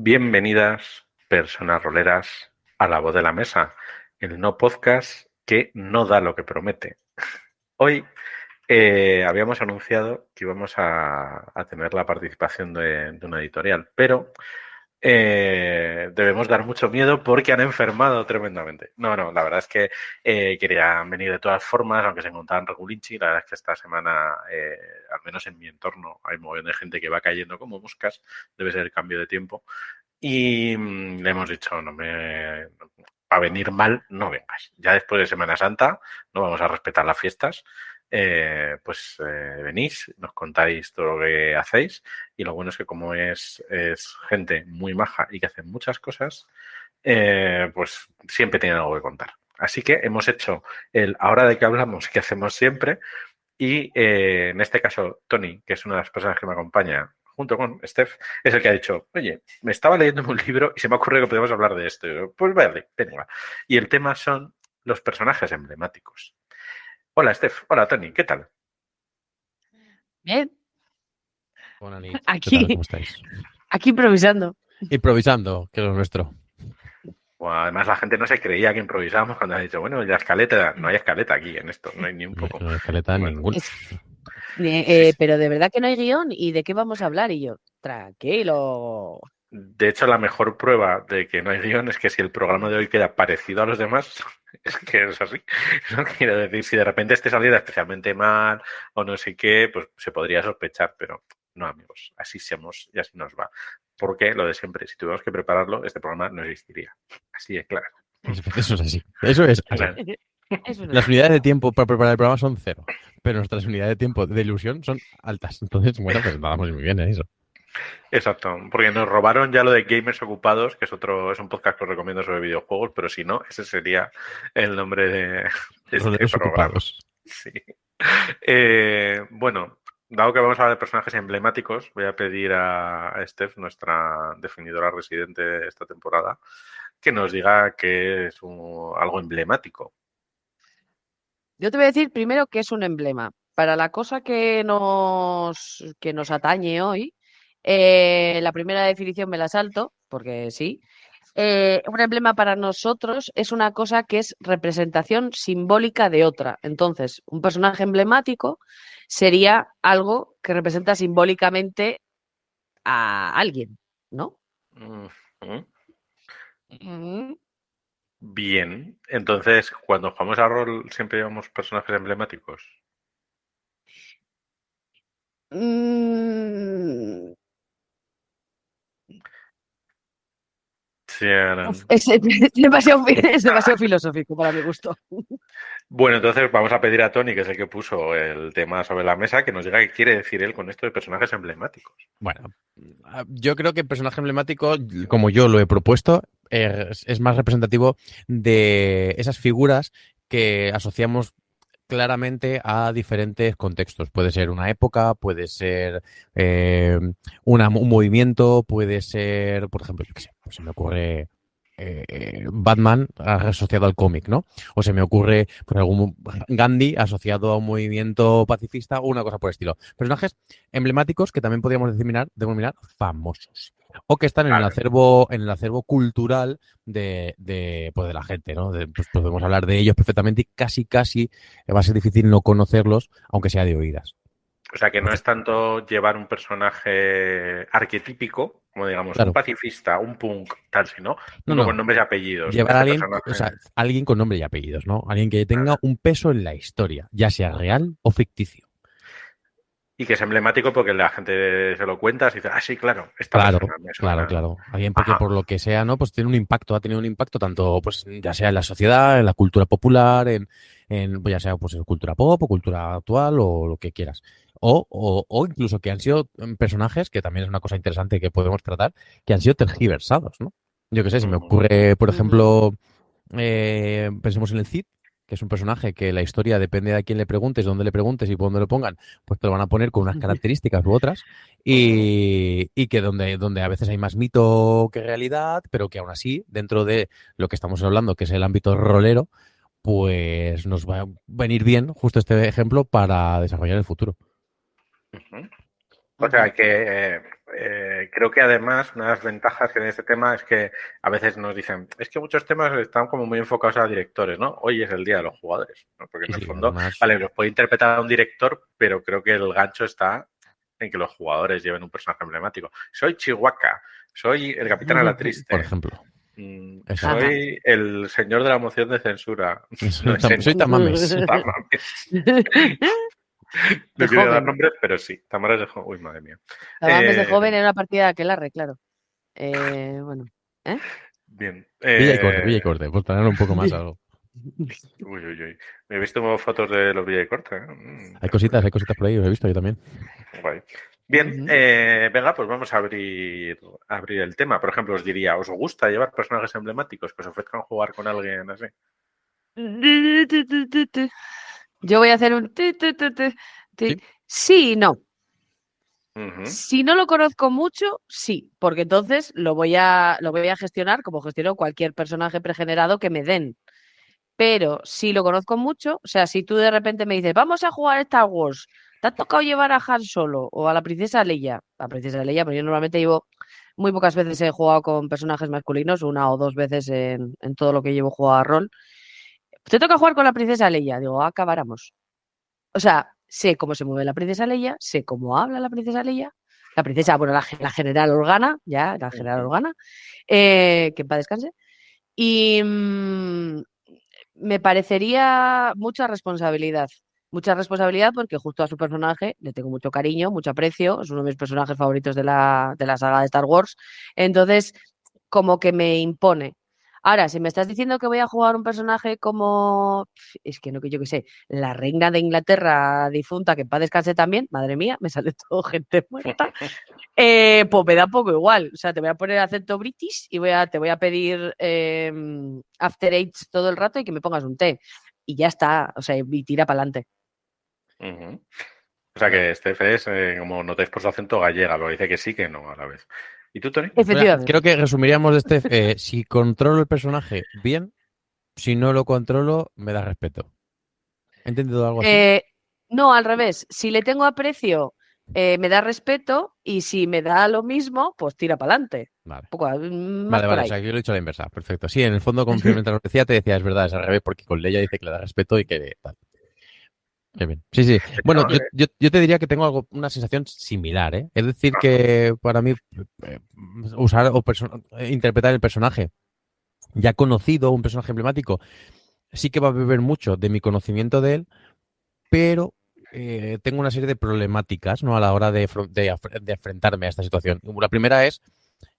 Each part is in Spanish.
Bienvenidas, personas roleras, a La Voz de la Mesa, el no podcast que no da lo que promete. Hoy habíamos anunciado que íbamos a tener la participación de una editorial, pero debemos dar mucho miedo porque han enfermado tremendamente. No, la verdad es que querían venir de todas formas, aunque se encontraban regulinchi. La verdad es que esta semana, al menos en mi entorno, hay un montón de gente que va cayendo como moscas. Debe ser el cambio de tiempo. Y le hemos dicho, va a venir mal, no vengas. Ya después de Semana Santa no vamos a respetar las fiestas. Venís, nos contáis todo lo que hacéis, y lo bueno es que como es gente muy maja y que hace muchas cosas, pues siempre tienen algo que contar. Así que hemos hecho el ahora de qué hablamos, que hacemos siempre, y en este caso Tony, que es una de las personas que me acompaña junto con Steph, es el que ha dicho, oye, me estaba leyendo un libro y se me ha ocurrido que podemos hablar de esto. Y yo, pues vale, venga. Y el tema son los personajes emblemáticos. Hola, Steph. Hola, Tony. ¿Qué tal? Bien. Hola, Nit. Aquí, ¿Qué tal? ¿Cómo estáis? aquí improvisando. Improvisando, que es lo nuestro. Bueno, además, la gente no se creía que improvisábamos cuando ha dicho, bueno, la escaleta. No hay escaleta aquí en esto, no hay ni un poco. No hay escaleta ninguna. Sí. Pero de verdad que no hay guión. ¿Y de qué vamos a hablar? Y yo, tranquilo. De hecho, la mejor prueba de que no hay guión es que si el programa de hoy queda parecido a los demás, es que es así. No quiero decir, si de repente este saliera especialmente mal o no sé qué, pues se podría sospechar, pero no, amigos, así somos y así nos va. Porque lo de siempre, si tuviéramos que prepararlo, este programa no existiría. Así es claro. Eso es así. Eso es así. Claro. Las unidades de tiempo para preparar el programa son 0, pero nuestras unidades de tiempo de ilusión son altas. Entonces, bueno, pues vamos muy bien en eso. Exacto, porque nos robaron ya lo de Gamers Ocupados, que es un podcast que os recomiendo sobre videojuegos, pero si no, ese sería el nombre de este Roleros programa. ocupados. Sí. Bueno, dado que vamos a hablar de personajes emblemáticos, voy a pedir a Steph, nuestra definidora residente de esta temporada, que nos diga qué es algo emblemático. Yo te voy a decir primero que es un emblema. Para la cosa que nos atañe hoy, la primera definición me la salto, porque sí. Un emblema para nosotros es una cosa que es representación simbólica de otra. Entonces, un personaje emblemático sería algo que representa simbólicamente a alguien, ¿no? Ujú. Mm. Bien, entonces, cuando jugamos a rol, ¿siempre llevamos personajes emblemáticos? Mm. Tcharam. Es demasiado filosófico para mi gusto. Bueno, entonces vamos a pedir a Tony, que es el que puso el tema sobre la mesa, que nos diga qué quiere decir él con esto de personajes emblemáticos. Bueno, yo creo que el personaje emblemático, como yo lo he propuesto, es más representativo de esas figuras que asociamos claramente a diferentes contextos. Puede ser una época, puede ser un movimiento, puede ser, por ejemplo, yo qué sé, pues se me ocurre Batman asociado al cómic, ¿no? O se me ocurre pues, algún Gandhi asociado a un movimiento pacifista o una cosa por el estilo. Personajes emblemáticos que también podríamos denominar famosos. O que están en el acervo cultural de la gente, ¿no? Pues podemos hablar de ellos perfectamente y casi va a ser difícil no conocerlos, aunque sea de oídas. O sea, que no es tanto llevar un personaje arquetípico, como digamos, Claro. un pacifista, un punk, tal, sino No, uno no. con nombres y apellidos. Llevar a Este alguien, o sea, personaje. alguien con nombre y apellidos, ¿no? Alguien que tenga un peso en la historia, ya sea real o ficticio. Y que es emblemático porque la gente se lo cuenta y dice, sí, claro, esta Claro, persona me claro, suena. claro. Alguien porque Ajá. por lo que sea, ¿no? Pues tiene un impacto, ha tenido un impacto tanto, pues, ya sea en la sociedad, en la cultura popular, pues, ya sea pues en cultura pop o cultura actual o lo que quieras. O incluso que han sido personajes, que también es una cosa interesante que podemos tratar, que han sido tergiversados, ¿no? Yo qué sé, se me Ujú. ocurre, por Ujú. ejemplo, pensemos en el Cid, que es un personaje que la historia depende de a quién le preguntes, dónde le preguntes y por dónde lo pongan, pues te lo van a poner con unas características u otras Ujú. y que donde a veces hay más mito que realidad, pero que aún así, dentro de lo que estamos hablando, que es el ámbito rolero, pues nos va a venir bien justo este ejemplo para desarrollar el futuro. Ujú. O Ujú. sea que creo que además una de las ventajas que tiene este tema es que a veces nos dicen, es que muchos temas están como muy enfocados a directores, ¿no? Hoy es el día de los jugadores, ¿no? Porque Sí, en el sí, fondo, además, vale, los puede interpretar un director, pero creo que el gancho está en que los jugadores lleven un personaje emblemático. Soy Chihuahua, soy el capitán a la por triste, ejemplo, exacto. Ajá. soy el señor de la moción de censura. No sé, Soy no. Tamames. Tamames. De No quiero dar joven. nombres, pero sí. Tamares de Uy, madre mía. Tamames de Eh, joven en una partida de aquelarre, claro. Bueno. ¿Eh? Bien. Villa y Corte, por tener un poco más algo. Uy, uy, uy. Me he visto fotos de los Villa y Corte. Interesante. Hay cositas por ahí, os he visto yo también. Guay. Bien, Ujú. venga, pues vamos a abrir el tema. Por ejemplo, os diría, ¿os gusta llevar personajes emblemáticos que os ofrezcan jugar con alguien así? Yo voy a hacer un ti. Sí, Sí y no. Ujú, Si no lo conozco mucho, sí, porque entonces lo voy a gestionar como gestiono cualquier personaje pregenerado que me den. Pero si lo conozco mucho, o sea, si tú de repente me dices, vamos a jugar Star Wars, ¿te ha tocado llevar a Han Solo o a la princesa Leia? La princesa Leia, pero yo normalmente llevo, muy pocas veces he jugado con personajes masculinos, una o dos veces en todo lo que llevo jugado a rol. Te toca jugar con la princesa Leia. Digo, acabáramos. O sea, sé cómo se mueve la princesa Leia, sé cómo habla la princesa Leia. La princesa, bueno, la general Organa, ya, la general ujú, Organa, que en paz descanse. Y me parecería mucha responsabilidad porque justo a su personaje le tengo mucho cariño, mucho aprecio, es uno de mis personajes favoritos de la saga de Star Wars, entonces como que me impone. Ahora, si me estás diciendo que voy a jugar un personaje como, es que no, que yo qué sé, la reina de Inglaterra difunta, que en paz descanse también, madre mía, me sale todo gente muerta, pues me da un poco igual. O sea, te voy a poner acento british y te voy a pedir after eight todo el rato y que me pongas un té. Y ya está. O sea, y tira para adelante. ujú. O sea que Steph es, como notáis por su acento, gallega, pero dice que sí, que no a la vez. ¿Y tú, Tony? mira, creo Efectivamente. que resumiríamos este, si controlo el personaje bien, si no lo controlo, me da respeto. ¿He entendido algo así? Eh, no, al revés. Si le tengo aprecio, me da respeto y si me da lo mismo, pues tira para adelante. Vale. Poco más Vale, por vale, o ahí. sea, yo lo he hecho a la inversa, perfecto. Sí, en el fondo, conforme mientras lo decía, te decía, es verdad, es al revés, porque con Leia dice que le da respeto y que tal. Qué bien. Sí, sí. De Bueno, hecho, yo te diría que tengo una sensación similar, ¿eh? Es decir, que para mí eh, usar o interpretar el personaje ya conocido, un personaje emblemático, sí que va a beber mucho de mi conocimiento de él, pero tengo una serie de problemáticas, ¿no? A la hora de enfrentarme a esta situación. La primera es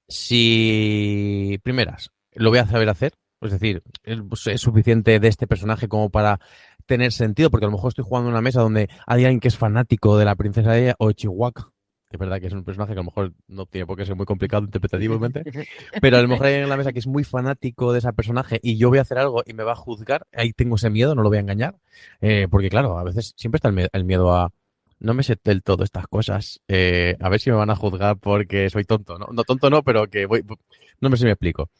si, primeras, lo voy a saber hacer, es decir, es suficiente de este personaje como para tener sentido, porque a lo mejor estoy jugando en una mesa donde hay alguien que es fanático de la princesa Leia o de Chihuahua, que es verdad que es un personaje que a lo mejor no tiene por qué ser muy complicado interpretativamente, pero a lo mejor hay alguien en la mesa que es muy fanático de ese personaje y yo voy a hacer algo y me va a juzgar, ahí tengo ese miedo, no lo voy a engañar, porque claro, a veces siempre está el miedo a no me sé del todo estas cosas. A ver si me van a juzgar porque soy tonto. No, no tonto no, pero que voy. No me sé si me explico.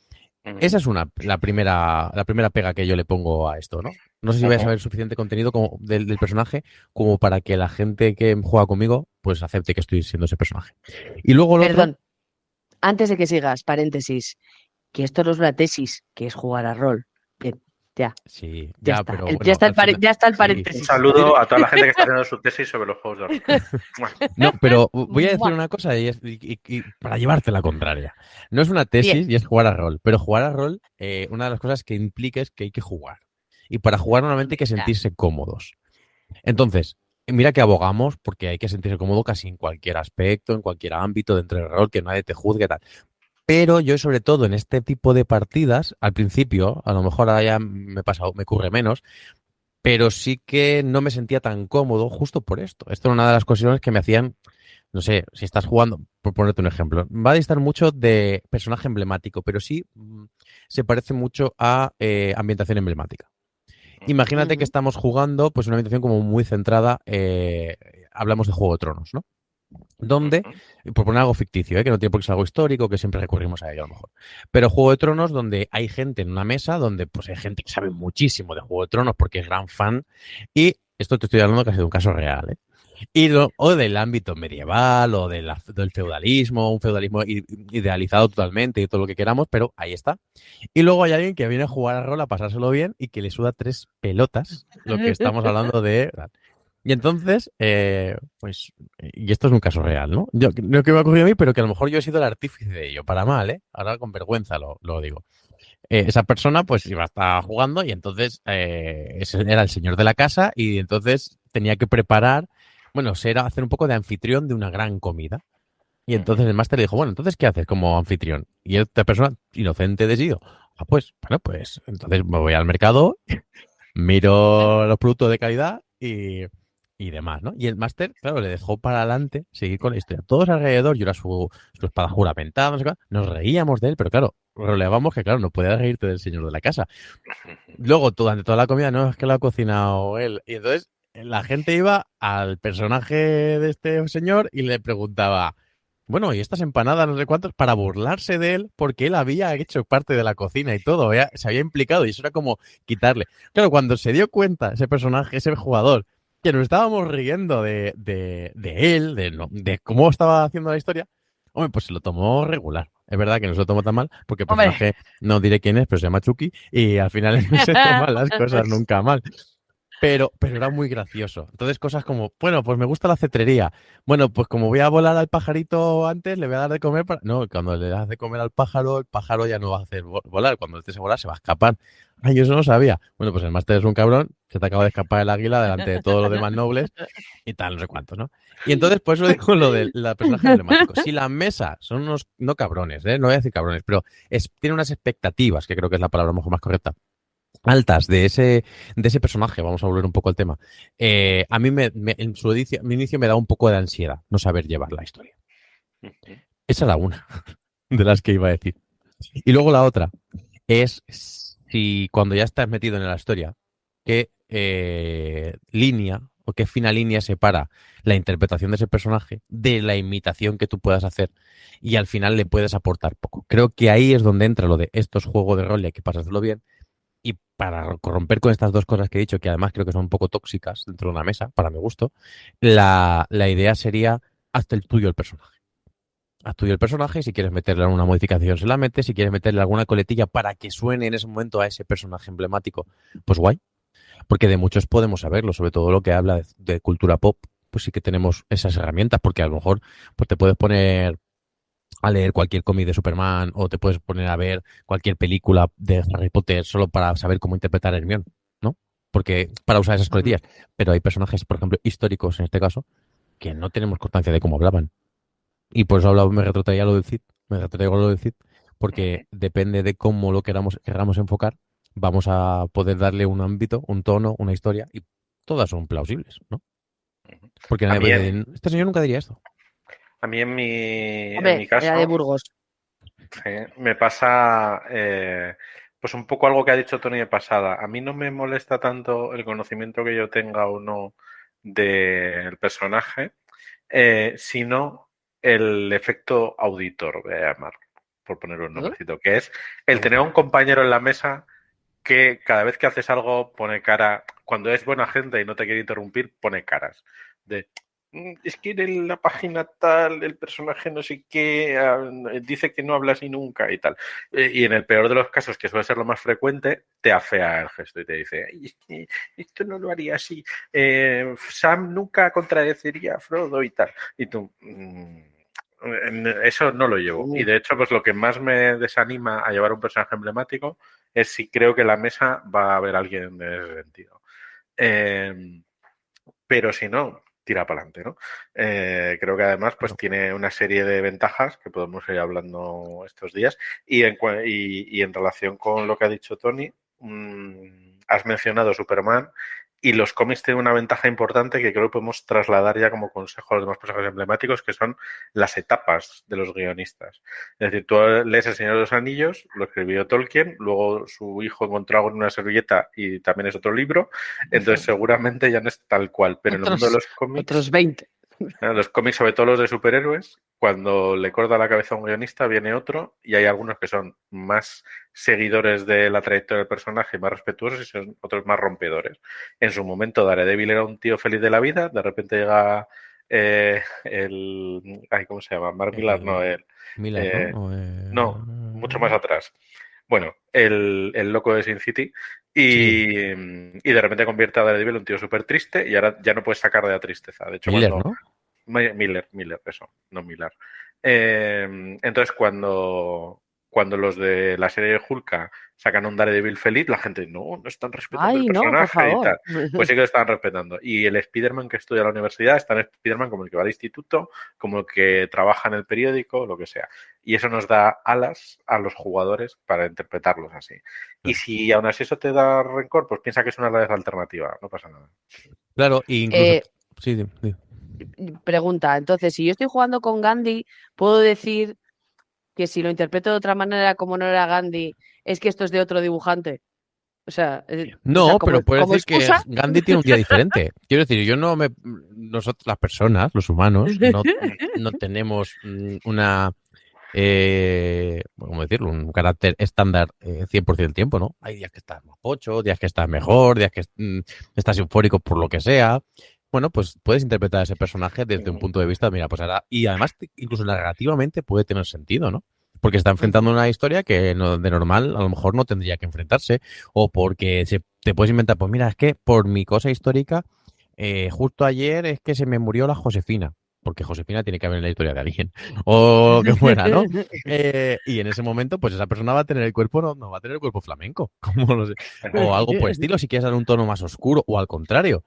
ujú, Esa es la primera pega que yo le pongo a esto, ¿no? No sé si voy a ujú. saber suficiente contenido del personaje como para que la gente que juega conmigo pues acepte que estoy siendo ese personaje. Y luego el otro, Perdón, antes de que sigas, paréntesis, que esto no es una tesis, que es jugar a rol. Bien. Ya, Sí, ya ya, está. pero Ya bueno, está al final... ya está el Sí. Un paréntesis. saludo a toda la gente que está haciendo su tesis sobre los juegos de rol. Mua. No, pero voy a decir Mua. una cosa y para llevarte la contraria. No es una Bien. tesis y es jugar a rol, pero jugar a rol, una de las cosas que implica es que hay que jugar. Y para jugar normalmente hay que Ya. sentirse cómodos. Entonces, mira que abogamos porque hay que sentirse cómodo casi en cualquier aspecto, en cualquier ámbito dentro del rol, que nadie te juzgue, tal. Pero yo, sobre todo en este tipo de partidas, al principio, a lo mejor ahora ya me ocurre menos, pero sí que no me sentía tan cómodo justo por esto. Esto era una de las cuestiones que me hacían, no sé, si estás jugando, por ponerte un ejemplo, va a distar mucho de personaje emblemático, pero sí se parece mucho a ambientación emblemática. Imagínate que Ujú. estamos jugando pues una ambientación como muy centrada, hablamos de Juego de Tronos, ¿no? Donde, Ujú. por poner algo ficticio, que no tiene por qué ser algo histórico, que siempre recurrimos a ello a lo mejor. Pero Juego de Tronos, donde hay gente en una mesa, donde pues hay gente que sabe muchísimo de Juego de Tronos porque es gran fan, y esto te estoy hablando casi de un caso real, ¿eh? O del ámbito medieval, o del feudalismo, un feudalismo idealizado totalmente y todo lo que queramos, pero ahí está. Y luego hay alguien que viene a jugar a rol, a pasárselo bien y que le suda tres pelotas lo que estamos hablando de... Y entonces, pues, y esto es un caso real, ¿no? Yo, no que me ha ocurrido a mí, pero que a lo mejor yo he sido el artífice de ello, para mal, ¿eh? Ahora con vergüenza lo digo. Esa persona, pues, iba a estar jugando y entonces ese era el señor de la casa y entonces tenía que preparar, bueno, hacer un poco de anfitrión de una gran comida. Y entonces el máster le dijo, bueno, entonces, ¿qué haces como anfitrión? Y esta persona, inocente de sí, pues, bueno, pues, entonces me voy al mercado, miro los productos de calidad y demás, ¿no? Y el máster, claro, le dejó para adelante seguir con la historia. Todos alrededor, yo era su espada juramentada, no sé qué, nos reíamos de él, pero claro, relevamos que, claro, no podía reírte del señor de la casa. Luego, durante toda la comida, no, es que lo ha cocinado él. Y entonces la gente iba al personaje de este señor y le preguntaba, bueno, y estas empanadas, no sé cuántos, para burlarse de él, porque él había hecho parte de la cocina y todo, se había implicado y eso era como quitarle. Claro, cuando se dio cuenta ese personaje, ese jugador, que nos estábamos riendo de él, de cómo estaba haciendo la historia, hombre, pues se lo tomó regular. Es verdad que no se lo tomó tan mal, porque el Hombre. personaje no diré quién es, pero se llama Chucky y al final no se toma las cosas nunca mal. Pero era muy gracioso. Entonces, cosas como, bueno, pues me gusta la cetrería. Bueno, pues como voy a volar al pajarito antes, le voy a dar de comer para... No, cuando le das de comer al pájaro, el pájaro ya no va a hacer volar. Cuando estés a volar, se va a escapar. Ay, yo eso no sabía. Bueno, pues el máster es un cabrón, se te acaba de escapar el águila delante de todos los demás nobles y tal, no sé cuántos, ¿no? Y entonces, por eso digo lo del personaje emblemático. Si la mesa son unos, no cabrones, ¿eh? No voy a decir cabrones, pero tiene unas expectativas, que creo que es la palabra a lo mejor más correcta altas de ese personaje, vamos a volver un poco al tema. A mí en mi inicio me da un poco de ansiedad no saber llevar la historia. Esa era una de las que iba a decir. Y luego la otra es si cuando ya estás metido en la historia, qué línea o qué fina línea separa la interpretación de ese personaje de la imitación que tú puedas hacer y al final le puedes aportar poco. Creo que ahí es donde entra lo de estos juegos de rol y hay que pasárselo bien. Y para corromper con estas dos cosas que he dicho, que además creo que son un poco tóxicas dentro de una mesa, para mi gusto, la idea sería hazte el tuyo el personaje. Haz tuyo el personaje y si quieres meterle alguna modificación se la metes, si quieres meterle alguna coletilla para que suene en ese momento a ese personaje emblemático, pues guay. Porque de muchos podemos saberlo, sobre todo lo que habla de cultura pop, pues sí que tenemos esas herramientas, porque a lo mejor pues te puedes poner a leer cualquier cómic de Superman o te puedes poner a ver cualquier película de Harry Potter solo para saber cómo interpretar a Hermione, ¿no? Porque para usar esas coletillas. Pero hay personajes, por ejemplo, históricos en este caso, que no tenemos constancia de cómo hablaban. Y por eso me retrotraía lo del Cid, me retrotraigo lo del Cid, porque depende de cómo lo queramos enfocar, vamos a poder darle un ámbito, un tono, una historia, y todas son plausibles, ¿no? Porque A nadie mí, puede en, decir, este señor nunca diría esto. a mí en mi Hombre, era de caso, Burgos. sí, me pasa pues un poco algo que ha dicho Tony de pasada. A mí no me molesta tanto el conocimiento que yo tenga o no del personaje, sino el efecto auditor, voy a llamar, por ponerle un ¿Eh? nombrecito, que es el tener a un compañero en la mesa que cada vez que haces algo pone cara, cuando es buena gente y no te quiere interrumpir, pone caras. De, es que en la página tal, el personaje no sé qué, dice que no habla así nunca y tal. Y en el peor de los casos, que suele ser lo más frecuente, te afea el gesto y te dice, "Ay, es que esto no lo haría así. Sam nunca contradeciría a Frodo y tal". Y tú... eso no lo llevo. Y de hecho, pues lo que más me desanima a llevar un personaje emblemático es si creo que en la mesa va a haber alguien de ese sentido. Pero si no, tira para adelante, ¿no? Creo que además pues tiene una serie de ventajas que podemos ir hablando estos días y en relación con lo que ha dicho Tony, has mencionado Superman y los cómics tienen una ventaja importante que creo que podemos trasladar ya como consejo a los demás personajes emblemáticos, que son las etapas de los guionistas. Es decir, tú lees El Señor de los Anillos, lo escribió Tolkien, luego su hijo encontró algo en una servilleta y también es otro libro, entonces seguramente ya no es tal cual, pero en el mundo de los cómics... Otros 20. Los cómics, sobre todo los de superhéroes, cuando le corta la cabeza a un guionista, viene otro, y hay algunos que son más seguidores de la trayectoria del personaje, más respetuosos, y son otros más rompedores. En su momento, Daredevil era un tío feliz de la vida, de repente llega ¿cómo se llama? Mark Millar, no, Miller, ¿no? no, mucho más atrás. Bueno, el loco de Sin City. Y de repente convierte a Daredevil en un tío súper triste y ahora ya no puedes sacar de la tristeza. De hecho, Miller, cuando... ¿no? Miller, eso, no Millar. Entonces, cuando los de la serie de Hulk sacan un Daredevil feliz, la gente, no están respetando el Ay, no, por personaje y favor. tal. Pues sí que lo están respetando. Y el Spider-Man que estudia en la universidad está en Spider-Man como el que va al instituto, como el que trabaja en el periódico, lo que sea. Y eso nos da alas a los jugadores para interpretarlos así. Y si aún así eso te da rencor, pues piensa que es una realidad alternativa, no pasa nada. Claro, e incluso... Sí, sí. Pregunta, entonces, si yo estoy jugando con Gandhi, ¿puedo decir que si lo interpreto de otra manera como no era Gandhi, es que esto es de otro dibujante? O sea, No, pero puedes como decir que excusa. Gandhi tiene un día diferente. Quiero decir, nosotros las personas, los humanos, no tenemos una, ¿cómo decirlo? Un carácter estándar 100% del tiempo, ¿no? Hay días que estás más pocho, días que estás mejor, días que estás eufórico por lo que sea. Bueno, pues puedes interpretar a ese personaje desde un punto de vista, mira, pues ahora, y además incluso narrativamente puede tener sentido, ¿no? Porque está enfrentando una historia que de normal a lo mejor no tendría que enfrentarse, o porque te puedes inventar, pues mira, es que por mi cosa histórica, justo ayer es que se me murió la Josefina, porque Josefina tiene que haber en la historia de alguien, o lo que fuera, ¿no? Y en ese momento, pues esa persona va a tener el cuerpo, no va a tener el cuerpo flamenco, como lo sé, o algo por estilo, si quieres dar un tono más oscuro, o al contrario.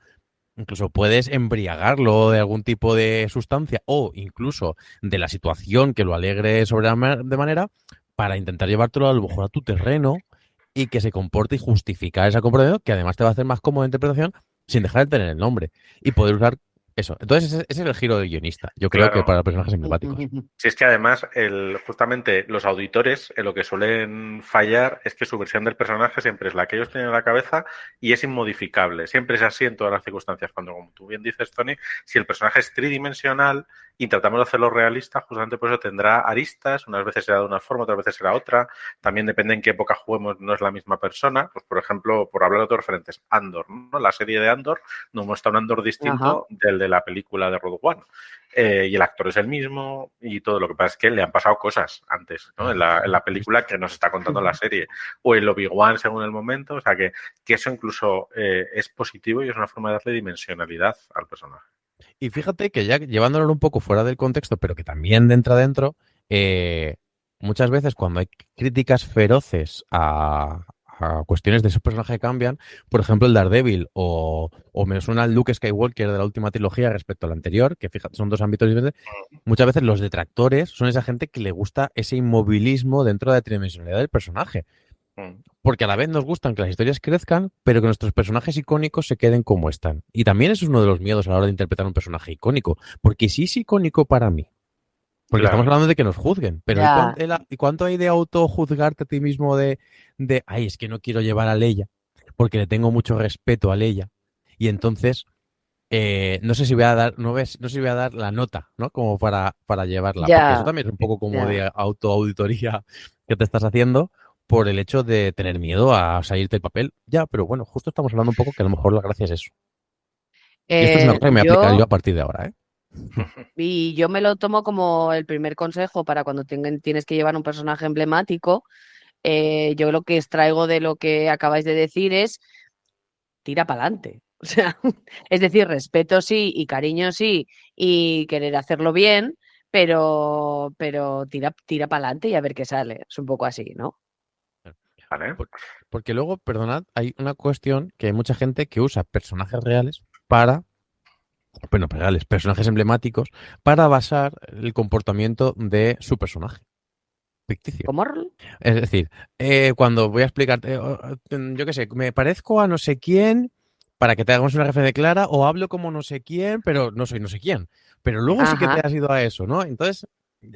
Incluso puedes embriagarlo de algún tipo de sustancia o incluso de la situación que lo alegre de manera para intentar llevártelo a lo mejor a tu terreno y que se comporte y justificar esa comportamiento que además te va a hacer más cómoda interpretación sin dejar de tener el nombre y poder usar eso. Entonces ese es el giro del guionista. Yo creo que para personajes emblemáticos. Si es que además, justamente los auditores en lo que suelen fallar es que su versión del personaje siempre es la que ellos tienen en la cabeza y es inmodificable. Siempre es así en todas las circunstancias. Cuando, como tú bien dices, Tony, si el personaje es tridimensional y tratamos de hacerlo realista, justamente por eso tendrá aristas. Unas veces será de una forma, otras veces será otra. También depende en qué época juguemos, no es la misma persona. Pues, por ejemplo, por hablar de otros referentes, Andor, ¿no? La serie de Andor nos muestra un Andor distinto del de la película de Rogue One. Y el actor es el mismo y todo. Lo que pasa es que le han pasado cosas antes, ¿no? En la película que nos está contando la serie o el Obi-Wan según el momento. O sea que eso incluso es positivo y es una forma de darle dimensionalidad al personaje. Y fíjate que ya llevándolo un poco fuera del contexto, pero que también entra dentro, muchas veces cuando hay críticas feroces a cuestiones de esos personajes que cambian, por ejemplo el Daredevil o me suena el Luke Skywalker de la última trilogía respecto al anterior, que fíjate, son dos ámbitos diferentes, muchas veces los detractores son esa gente que le gusta ese inmovilismo dentro de la tridimensionalidad del personaje. Porque a la vez nos gustan que las historias crezcan, pero que nuestros personajes icónicos se queden como están. Y también eso es uno de los miedos a la hora de interpretar un personaje icónico. Porque sí es icónico para mí. Porque estamos hablando de que nos juzguen. Pero ¿y cuánto hay de autojuzgarte a ti mismo ay, es que no quiero llevar a Leia porque le tengo mucho respeto a Leia? Y entonces, no sé si voy a dar, no sé si voy a dar la nota, ¿no? Como para llevarla. Porque eso también es un poco como de autoauditoría que te estás haciendo por el hecho de tener miedo a salirte del papel. Ya, pero bueno, justo estamos hablando un poco que a lo mejor la gracia es eso. Y esto es una cosa que me voy a aplicar yo a partir de ahora, ¿eh? Y yo me lo tomo como el primer consejo para cuando tienes que llevar un personaje emblemático. Yo lo que extraigo de lo que acabáis de decir es tira para adelante. O sea, es decir, respeto sí y cariño sí y querer hacerlo bien, pero tira para adelante y a ver qué sale. Es un poco así, ¿no? ¿Vale? Por- Porque luego, perdonad, hay una cuestión que hay mucha gente que usa personajes reales para, bueno, reales, personajes emblemáticos, para basar el comportamiento de su personaje ficticio. ¿Cómo? Es decir, cuando voy a explicarte, yo qué sé, me parezco a no sé quién para que te hagamos una referencia clara o hablo como no sé quién, pero no soy no sé quién. Pero luego sí que te Ajá. has ido a eso, ¿no? Entonces,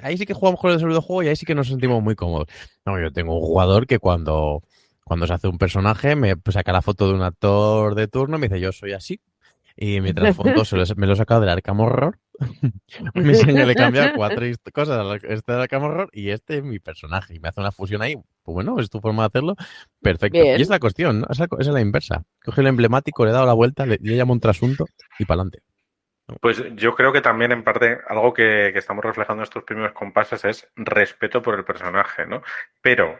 ahí sí que jugamos con el videojuego y ahí sí que nos sentimos muy cómodos. No, yo tengo un jugador que cuando se hace un personaje me saca la foto de un actor de turno y me dice yo soy así. Y mi trasfondo me lo he sacado del Arkham Horror. Me enseña, le he cambiado cuatro cosas a este de Arkham Horror y este es mi personaje. Y me hace una fusión ahí. Pues bueno, es tu forma de hacerlo. Perfecto. Y es Bien. la cuestión, ¿no? Esa es la inversa. Coge el emblemático, le he dado la vuelta, le llamo un trasunto y para adelante. Pues yo creo que también en parte algo que estamos reflejando en estos primeros compases es respeto por el personaje, ¿no? Pero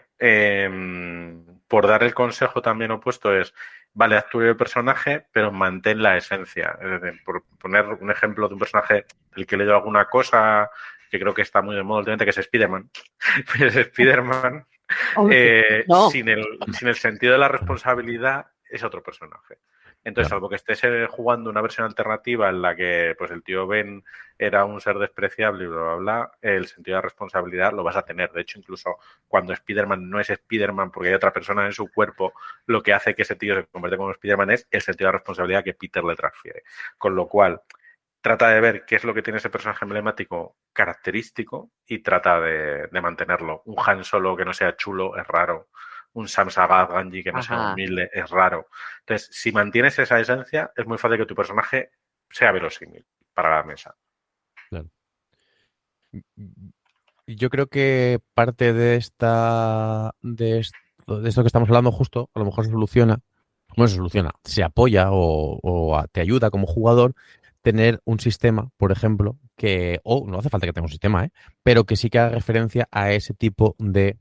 por dar el consejo también opuesto es, vale, actúe el personaje, pero mantén la esencia. Es decir, por poner un ejemplo de un personaje del que he leído alguna cosa que creo que está muy de moda últimamente, que es Spider-Man. Pues Spider-Man, Hombre, no. sin el sentido de la responsabilidad, es otro personaje. Entonces, Claro. salvo que estés jugando una versión alternativa en la que pues el tío Ben era un ser despreciable y bla, bla, bla, el sentido de responsabilidad lo vas a tener. De hecho, incluso cuando Spider-Man no es Spider-Man porque hay otra persona en su cuerpo, lo que hace que ese tío se convierta como Spider-Man es el sentido de responsabilidad que Peter le transfiere. Con lo cual, trata de ver qué es lo que tiene ese personaje emblemático característico y trata de mantenerlo. Un Han Solo que no sea chulo es raro. Un Sam Sagat Ganji que no sea Ajá. humilde es raro. Entonces, si mantienes esa esencia, es muy fácil que tu personaje sea verosímil para la mesa. Claro. Yo creo que parte de esto que estamos hablando justo, a lo mejor se soluciona, bueno, se soluciona, se apoya o te ayuda como jugador tener un sistema, por ejemplo, o no hace falta que tenga un sistema, pero que sí que haga referencia a ese tipo de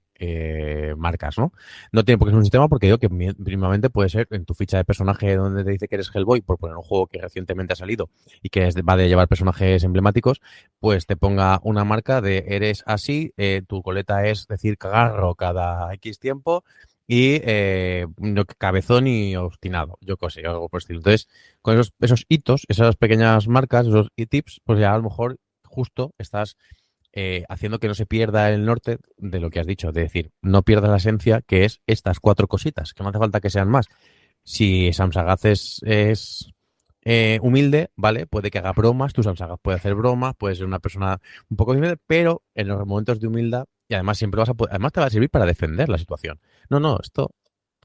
marcas, ¿no? No tiene por qué ser un sistema porque digo que mínimamente puede ser en tu ficha de personaje donde te dice que eres Hellboy, por poner un juego que recientemente ha salido y que va de llevar personajes emblemáticos, pues te ponga una marca de eres así, tu coleta es decir cagarro cada X tiempo y no, cabezón y obstinado, yo qué sé, algo por el estilo. Entonces, con esos hitos, esas pequeñas marcas, esos tips, pues ya a lo mejor justo estás haciendo que no se pierda el norte de lo que has dicho, de decir, no pierdas la esencia, que es estas cuatro cositas, que no hace falta que sean más. Si Sam Sagaz es humilde, ¿vale? Puede que haga bromas, tu Sam Sagaz puede hacer bromas, puede ser una persona un poco humilde, pero en los momentos de humildad, y además siempre además te va a servir para defender la situación. No, no, esto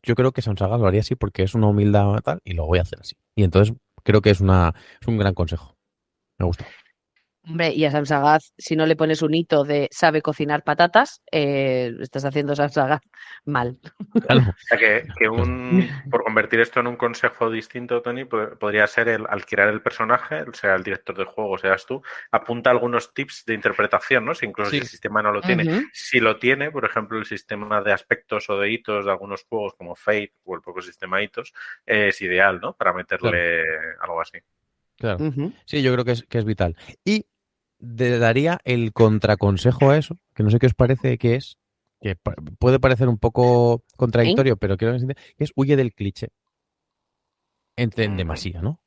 yo creo que Sam Sagaz lo haría así porque es una humildad tal y lo voy a hacer así. Y entonces creo que es un gran consejo. Me gusta. Hombre, y a Sam Sagaz, si no le pones un hito de sabe cocinar patatas, estás haciendo Sam Sagaz mal. Claro, O sea, por convertir esto en un consejo distinto, Tony, podría ser al crear el personaje, sea el director del juego, seas tú, apunta algunos tips de interpretación, ¿no? Incluso si el sí, sistema no lo tiene. Ujú. Si lo tiene, por ejemplo, el sistema de aspectos o de hitos de algunos juegos como Fate o el propio sistema hitos, es ideal, ¿no? Para claro. meterle algo así. Claro. Ujú. Sí, yo creo que es vital. Y le daría el contraconsejo a eso, que no sé qué os parece que es, que puede parecer un poco ¿Eh? contradictorio, pero creo que es huye del cliché en Mm, demasía, ¿no?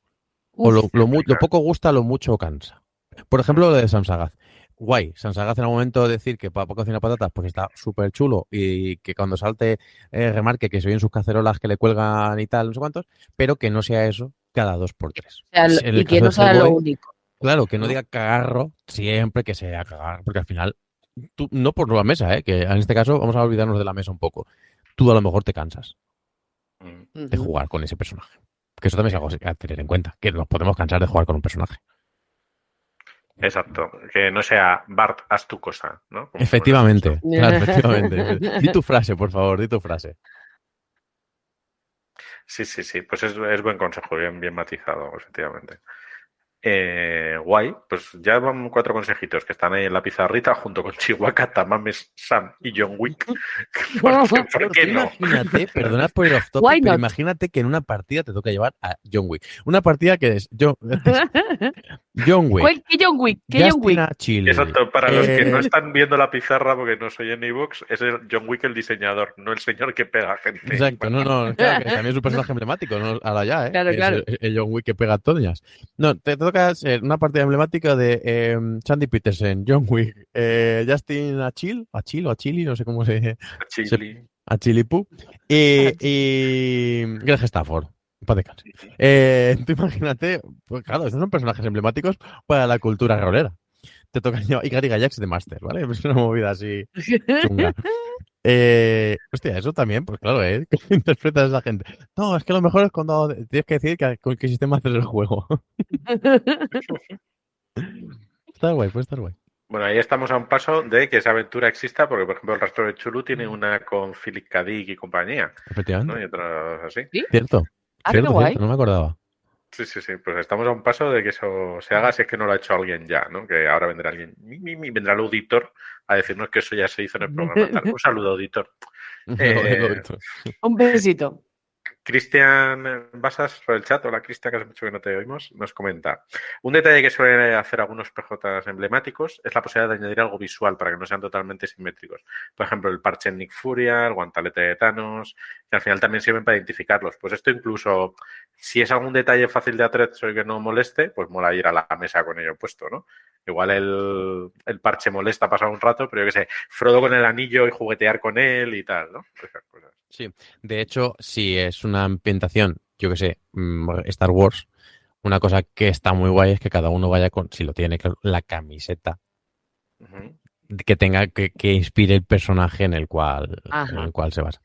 O Uf. explica. lo poco gusta, lo mucho cansa. Por ejemplo, lo de Samsagaz. Guay, Samsagaz en el momento de decir que para cocinar patatas pues está súper chulo y que cuando salte remarque que se oyen sus cacerolas que le cuelgan y tal, no sé cuántos, pero que no sea eso cada dos por tres. En el Y que caso no de sea lo Hellboy, único, claro, que no ¿no? diga cagarro siempre que sea cagar, porque al final, tú, no por la mesa, que en este caso vamos a olvidarnos de la mesa un poco. Tú a lo mejor te cansas Mm, de Ujú. jugar con ese personaje. Que eso también es bien. algo a tener en cuenta, que nos podemos cansar de jugar con un personaje. Exacto. Que no sea Bart, haz tu cosa, ¿no? Como en los Simpsons. Efectivamente, claro, efectivamente. Di tu frase, por favor, di tu frase. Sí, sí, sí. Pues es buen consejo, bien matizado, efectivamente. Guay, pues ya van 4 consejitos que están ahí en la pizarrita junto con Chihuahua, Tamames, Sam y John Wick. ¿Por qué Tú no? imagínate, perdona por ir off topic, Why pero not? imagínate que en una partida te toca llevar a John Wick. Una partida que es John Wick, ¿Qué John Wick? ¿Qué John Justin Wick? Achille. Exacto, para los que no están viendo la pizarra porque no soy en iVoox, es el John Wick el diseñador, no el señor que pega gente. Exacto, no, claro, que también es un personaje emblemático, ¿no? Ahora ya, ¿eh? Claro, Que es claro. el John Wick que pega toñas. No, te toca ser una partida emblemática de Sandy Peterson, John Wick, Justin Achille o Achille, no sé cómo se Chili. Achilipú, y Greg Stafford. Paz descanse. Tú imagínate, pues claro, esos son personajes emblemáticos para la cultura rolera. Te toca llevar, y Gary Gygax de Master, ¿vale? Es una movida así chunga. Hostia, eso también, pues claro, ¿eh? ¿Cómo interpretas a esa gente? No, es que lo mejor es cuando tienes que decir con qué sistema haces el juego. Está guay, puede estar guay. Bueno, ahí estamos a un paso de que esa aventura exista, porque por ejemplo el rastro de Chulu tiene una con Philip K. Dick y compañía, ¿no? Efectivamente. Y otras así. ¿Sí? Cierto, Ah, qué guay. cierto, no me acordaba. Sí, pues estamos a un paso de que eso se haga si es que no lo ha hecho alguien ya, ¿no? Que ahora vendrá alguien, vendrá el auditor a decirnos que eso ya se hizo en el programa. Tal. Un saludo, auditor. Un besito. Cristian Basas por el chat, hola Cristian, que hace mucho que no te oímos, nos comenta: un detalle que suelen hacer algunos PJs emblemáticos es la posibilidad de añadir algo visual para que no sean totalmente simétricos. Por ejemplo, el parche en Nick Furia, el guantelete de Thanos, que al final también sirven para identificarlos. Pues esto incluso, si es algún detalle fácil de atrezo y que no moleste, pues mola ir a la mesa con ello puesto, ¿no? Igual el parche molesta pasar un rato, pero yo qué sé, Frodo con el anillo y juguetear con él y tal, ¿no? Esas cosas. Sí, de hecho, si es una ambientación, yo que sé, Star Wars, una cosa que está muy guay es que cada uno vaya con, si lo tiene, claro, la camiseta que tenga, que inspire el personaje en el cual se basa.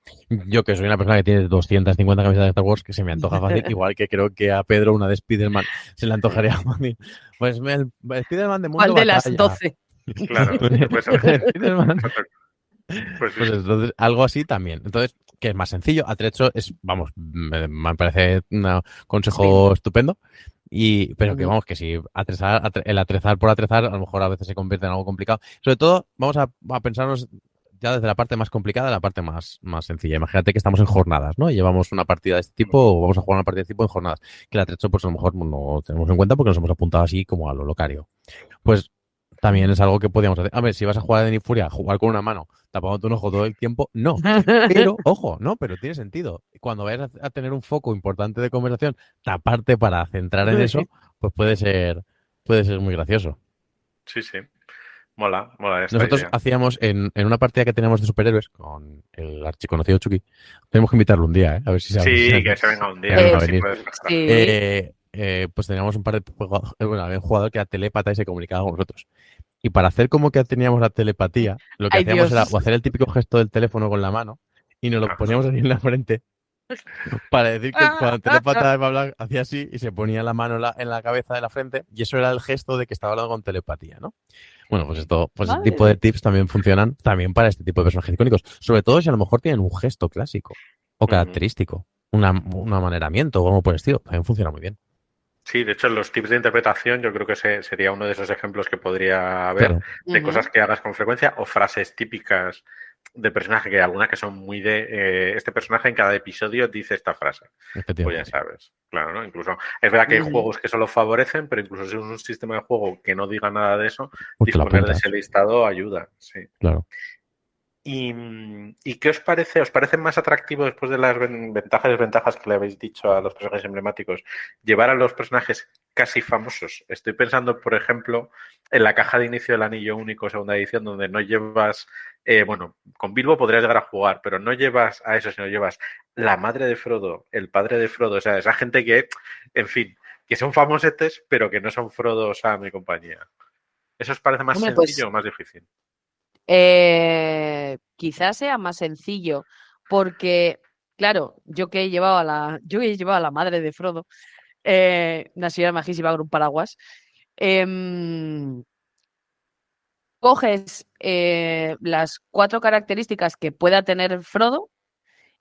Yo que soy una persona que tiene 250 camisetas de Star Wars, que se me antoja fácil, igual que creo que a Pedro una de Spider-Man se le antojaría fácil. Pues el Spider-Man de Mundo ¿Cuál de las Batalla. 12? Claro, pues, Spider-Man. pues sí. Pues entonces, algo así también. Entonces, que es más sencillo. Atrecho es, vamos, me parece un consejo estupendo. Pero que vamos, que si el atrezar por atrezar, a lo mejor a veces se convierte en algo complicado. Sobre todo, vamos a pensarnos ya desde la parte más complicada a la parte más sencilla. Imagínate que estamos en jornadas, ¿no? Y llevamos una partida de este tipo, o vamos a jugar una partida de este tipo en jornadas. Que el atrecho, pues a lo mejor no tenemos en cuenta porque nos hemos apuntado así como a lo locario. Pues también es algo que podríamos hacer. A ver, si vas a jugar de Nick Furia, jugar con una mano, tapándote un ojo todo el tiempo, no. Pero, ojo, no, pero tiene sentido. Cuando vayas a tener un foco importante de conversación, taparte para centrar en eso, pues puede ser muy gracioso. Sí. Mola esta Nosotros idea. hacíamos en una partida que teníamos de superhéroes con el archiconocido Chucky. Tenemos que invitarlo un día, ¿eh? A ver si Sí, que se venga un día, venga a sí venir. puedes pasar. Sí. Pues teníamos un par de jugadores, bueno, había un jugador que era telépata y se comunicaba con nosotros. Y para hacer como que teníamos la telepatía, lo que Ay, hacíamos era Dios. o hacer el típico gesto del teléfono con la mano y nos lo poníamos así en la frente para decir que cuando el telépata iba a hablar hacía así y se ponía la mano en la cabeza de la frente y eso era el gesto de que estaba hablando con telepatía, ¿no? Bueno, pues este Madre tipo de mía. tips también funcionan también para este tipo de personajes icónicos, sobre todo si a lo mejor tienen un gesto clásico o característico, un amaneramiento o algo por el estilo, también funciona muy bien. Sí, de hecho, los tips de interpretación yo creo que sería uno de esos ejemplos que podría haber Claro, de cosas que hagas con frecuencia o frases típicas de personaje, que hay algunas que son muy de este personaje en cada episodio dice esta frase. Pues ya efectivamente. sabes, claro, ¿no? Incluso es verdad que hay juegos que solo favorecen, pero incluso si es un sistema de juego que no diga nada de eso, Pues te lo disponer de apuntas, ese listado ayuda, sí. claro. ¿Y qué os parece? ¿Os parece más atractivo después de las ventajas y desventajas que le habéis dicho a los personajes emblemáticos, llevar a los personajes casi famosos? Estoy pensando, por ejemplo, en la caja de inicio del Anillo Único, segunda edición, donde no llevas, bueno, con Bilbo podrías llegar a jugar, pero no llevas a eso, sino llevas la madre de Frodo, el padre de Frodo, o sea, esa gente que, en fin, que son famosetes, pero que no son Frodo, Sam y compañía. ¿Eso os parece más Hombre, sencillo pues o más difícil? quizás sea más sencillo, porque, claro, yo que he llevado a la madre de Frodo, una señora majísima con un paraguas. em, Coges las 4 características que pueda tener Frodo,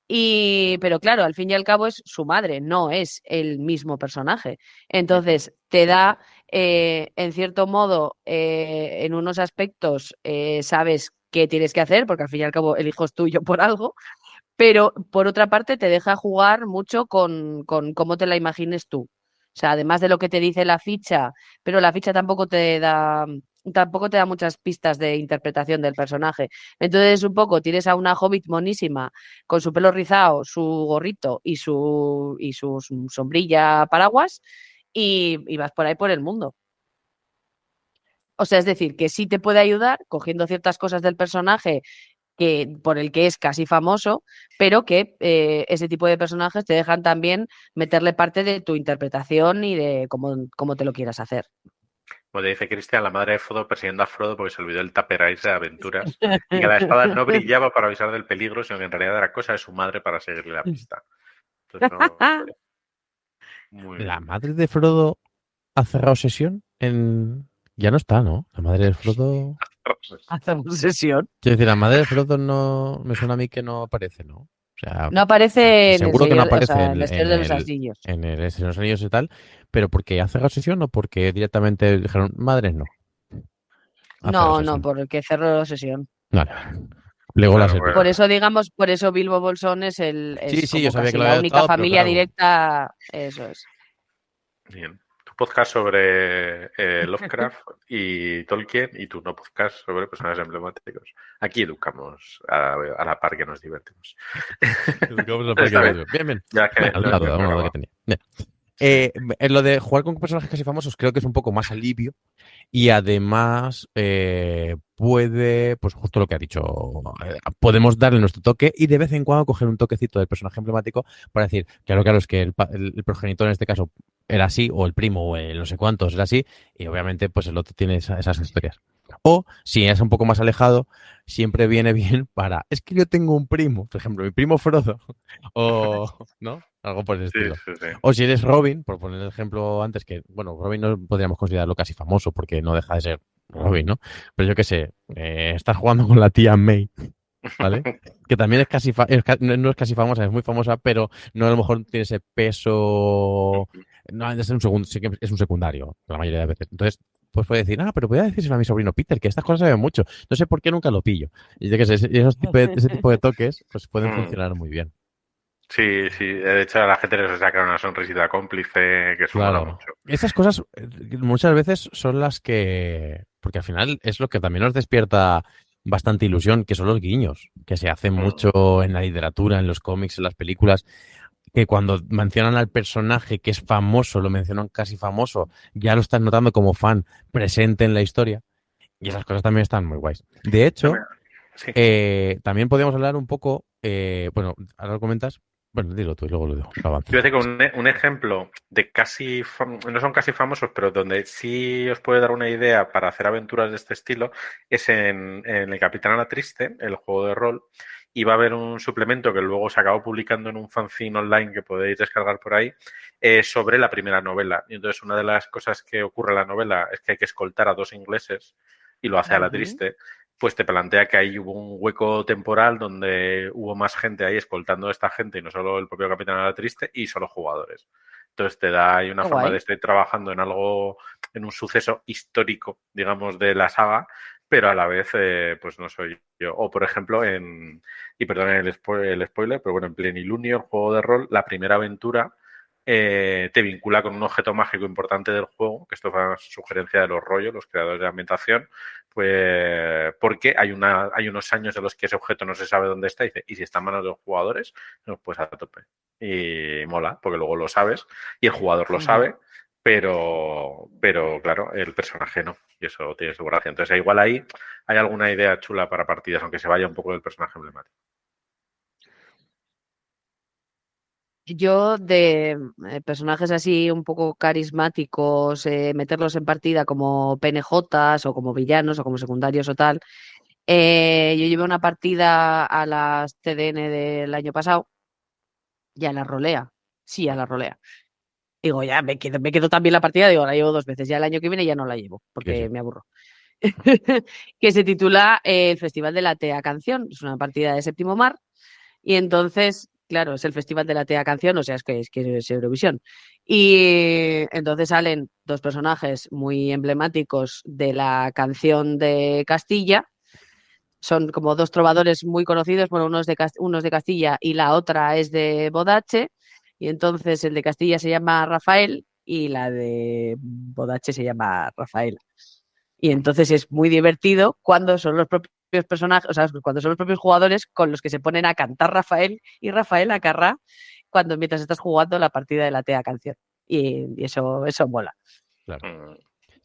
pero claro, al fin y al cabo es su madre, no es el mismo personaje. Entonces, te da en cierto modo, en unos aspectos sabes qué tienes que hacer, porque al fin y al cabo el hijo es tuyo por algo, pero por otra parte te deja jugar mucho con cómo te la imagines tú. O sea, además de lo que te dice la ficha, pero la ficha tampoco te da muchas pistas de interpretación del personaje. Entonces, un poco, tienes a una hobbit monísima con su pelo rizado, su gorrito y su sombrilla paraguas y vas por ahí por el mundo. O sea, es decir, que sí te puede ayudar cogiendo ciertas cosas del personaje por el que es casi famoso, pero que ese tipo de personajes te dejan también meterle parte de tu interpretación y de cómo te lo quieras hacer. Como te dice Cristian, la madre de Frodo persiguiendo a Frodo porque se olvidó el Tupper Ice de aventuras y que la espada no brillaba para avisar del peligro, sino que en realidad era cosa de su madre para seguirle la pista. Entonces, no, muy La bien. madre de Frodo ha cerrado sesión en... Ya no está, ¿no? La madre de Frodo... Hacemos sesión. Quiero decir, la madre de Frodo no... Me suena a mí que no aparece, ¿no? O sea, No aparece en el seguro que no Señor, o aparece sea, en el Señor de los Anillos. en el Señor de los Anillos y tal, pero porque ha cerrado sesión o porque directamente dijeron, madres no, ha cerrado No, no, sesión. porque cerró sesión. Vale. Legolas Claro, es Por bueno, Bilbo. eso, digamos, por eso Bilbo Bolsón es Sí, es sí, yo como sabía que casi lo la había única adoptado, pero familia claro, directa, eso es. bien. Tu podcast sobre Lovecraft y Tolkien y tu no podcast sobre personajes emblemáticos. Aquí educamos a la par que nos divertimos. educamos al parque Está bien. de Bien, bien. Ya que Bueno, no es mi una duda programa. que tenía. Bien. Sí. En lo de jugar con personajes casi famosos creo que es un poco más alivio y además puede, pues justo lo que ha dicho, podemos darle nuestro toque y de vez en cuando coger un toquecito del personaje emblemático para decir, claro, claro, es que el progenitor en este caso era así, o el primo, o el no sé cuántos era así, y obviamente pues el otro tiene esas historias. O si es un poco más alejado, siempre viene bien para, es que yo tengo un primo, por ejemplo, mi primo Frodo, o, ¿no? Algo por el Sí, estilo. sí, sí. O si eres Robin, por poner el ejemplo antes, que, bueno, Robin no podríamos considerarlo casi famoso porque no deja de ser Robin, ¿no? Pero yo qué sé, estás jugando con la tía May, ¿vale? Que también es casi, no es casi famosa, es muy famosa, pero no a lo mejor tiene ese peso, no, es un segundo, sí que es un secundario, la mayoría de veces. Entonces, pues puede decir, pero voy a decírselo a mi sobrino Peter, que estas cosas se ven mucho. No sé por qué nunca lo pillo. Y yo qué sé, ese tipo de toques, pues pueden Mm. funcionar muy bien. Sí, sí. De hecho, a la gente les saca una sonrisita cómplice que eso mola Claro. mucho. Esas cosas muchas veces son las que, porque al final es lo que también nos despierta bastante ilusión, que son los guiños, que se hacen Mm. mucho en la literatura, en los cómics, en las películas, que cuando mencionan al personaje que es famoso, lo mencionan casi famoso, ya lo estás notando como fan presente en la historia, y esas cosas también están muy guays. De No hecho, me- Sí. también podríamos hablar un poco, bueno, ahora lo comentas, bueno, dilo tú y luego lo digo, lo avanzo. Yo tengo un ejemplo de no son casi famosos, pero donde sí os puede dar una idea para hacer aventuras de este estilo, es en el Capitán a la Triste, el juego de rol, y va a haber un suplemento que luego se acabó publicando en un fanzine online que podéis descargar por ahí, sobre la primera novela. Y entonces una de las cosas que ocurre en la novela es que hay que escoltar a dos ingleses y lo hace a la Ujú. triste, pues te plantea que ahí hubo un hueco temporal donde hubo más gente ahí escoltando a esta gente y no solo el propio Capitán era triste y solo jugadores. Entonces te da ahí una Qué forma de guay. estar trabajando en algo, en un suceso histórico, digamos, de la saga, pero a la vez, pues no soy yo. O por ejemplo, y perdón el spoiler, pero bueno, en Plenilunio, el juego de rol, la primera aventura te vincula con un objeto mágico importante del juego, que esto fue una sugerencia de los rollos, los creadores de la ambientación, pues porque hay unos años en los que ese objeto no se sabe dónde está y si está en manos de los jugadores, pues a tope. Y mola, porque luego lo sabes y el jugador lo Ujú. sabe, pero claro, el personaje no. Y eso tiene su gracia. Entonces, igual ahí hay alguna idea chula para partidas, aunque se vaya un poco del personaje emblemático. Yo de personajes así un poco carismáticos, meterlos en partida como PNJs o como villanos o como secundarios o tal. Yo llevé una partida a las CDN del año pasado y a la rolea. Sí, a la rolea. Digo, ya me quedo también la partida, digo, la llevo 2 veces. Ya el año que viene ya no la llevo, Que sí. porque me aburro. Que se titula El Festival de la Tea Canción. Es una partida de Séptimo Mar. Y entonces claro, es el Festival de la Tea Canción, o sea, es que es Eurovisión. Y entonces salen dos personajes muy emblemáticos de la canción de Castilla. Son como dos trovadores muy conocidos, bueno, unos de Castilla y la otra es de Bodache. Y entonces el de Castilla se llama Rafael y la de Bodache se llama Rafaela. Y entonces es muy divertido cuando son los propios personajes, o sea, cuando son los propios jugadores con los que se ponen a cantar Rafael y Rafaela Carrá mientras estás jugando la partida de la TEA canción. Y eso mola. Claro.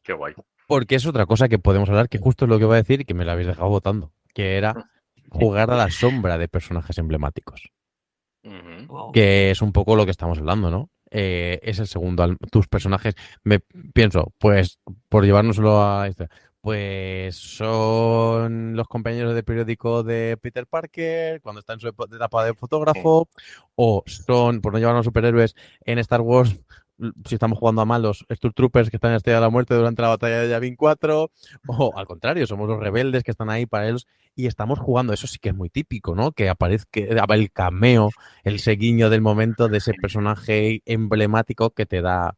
Qué guay. Porque es otra cosa que podemos hablar, que justo es lo que iba a decir y que me la habéis dejado votando, que era jugar a la sombra de personajes emblemáticos. Ujú. Que es un poco lo que estamos hablando, ¿no? Es el segundo. Tus personajes, me pienso, pues, por llevárnoslo a esto, pues son los compañeros de periódico de Peter Parker cuando está en su etapa de fotógrafo, o son, por no llevarnos a superhéroes, en Star Wars, si estamos jugando a malos, Stormtroopers que están en Estrella de la Muerte durante la batalla de Yavin 4, o al contrario, somos los rebeldes que están ahí para ellos y estamos jugando. Eso sí que es muy típico, ¿no? Que aparezca el cameo, el seguiño del momento de ese personaje emblemático que te da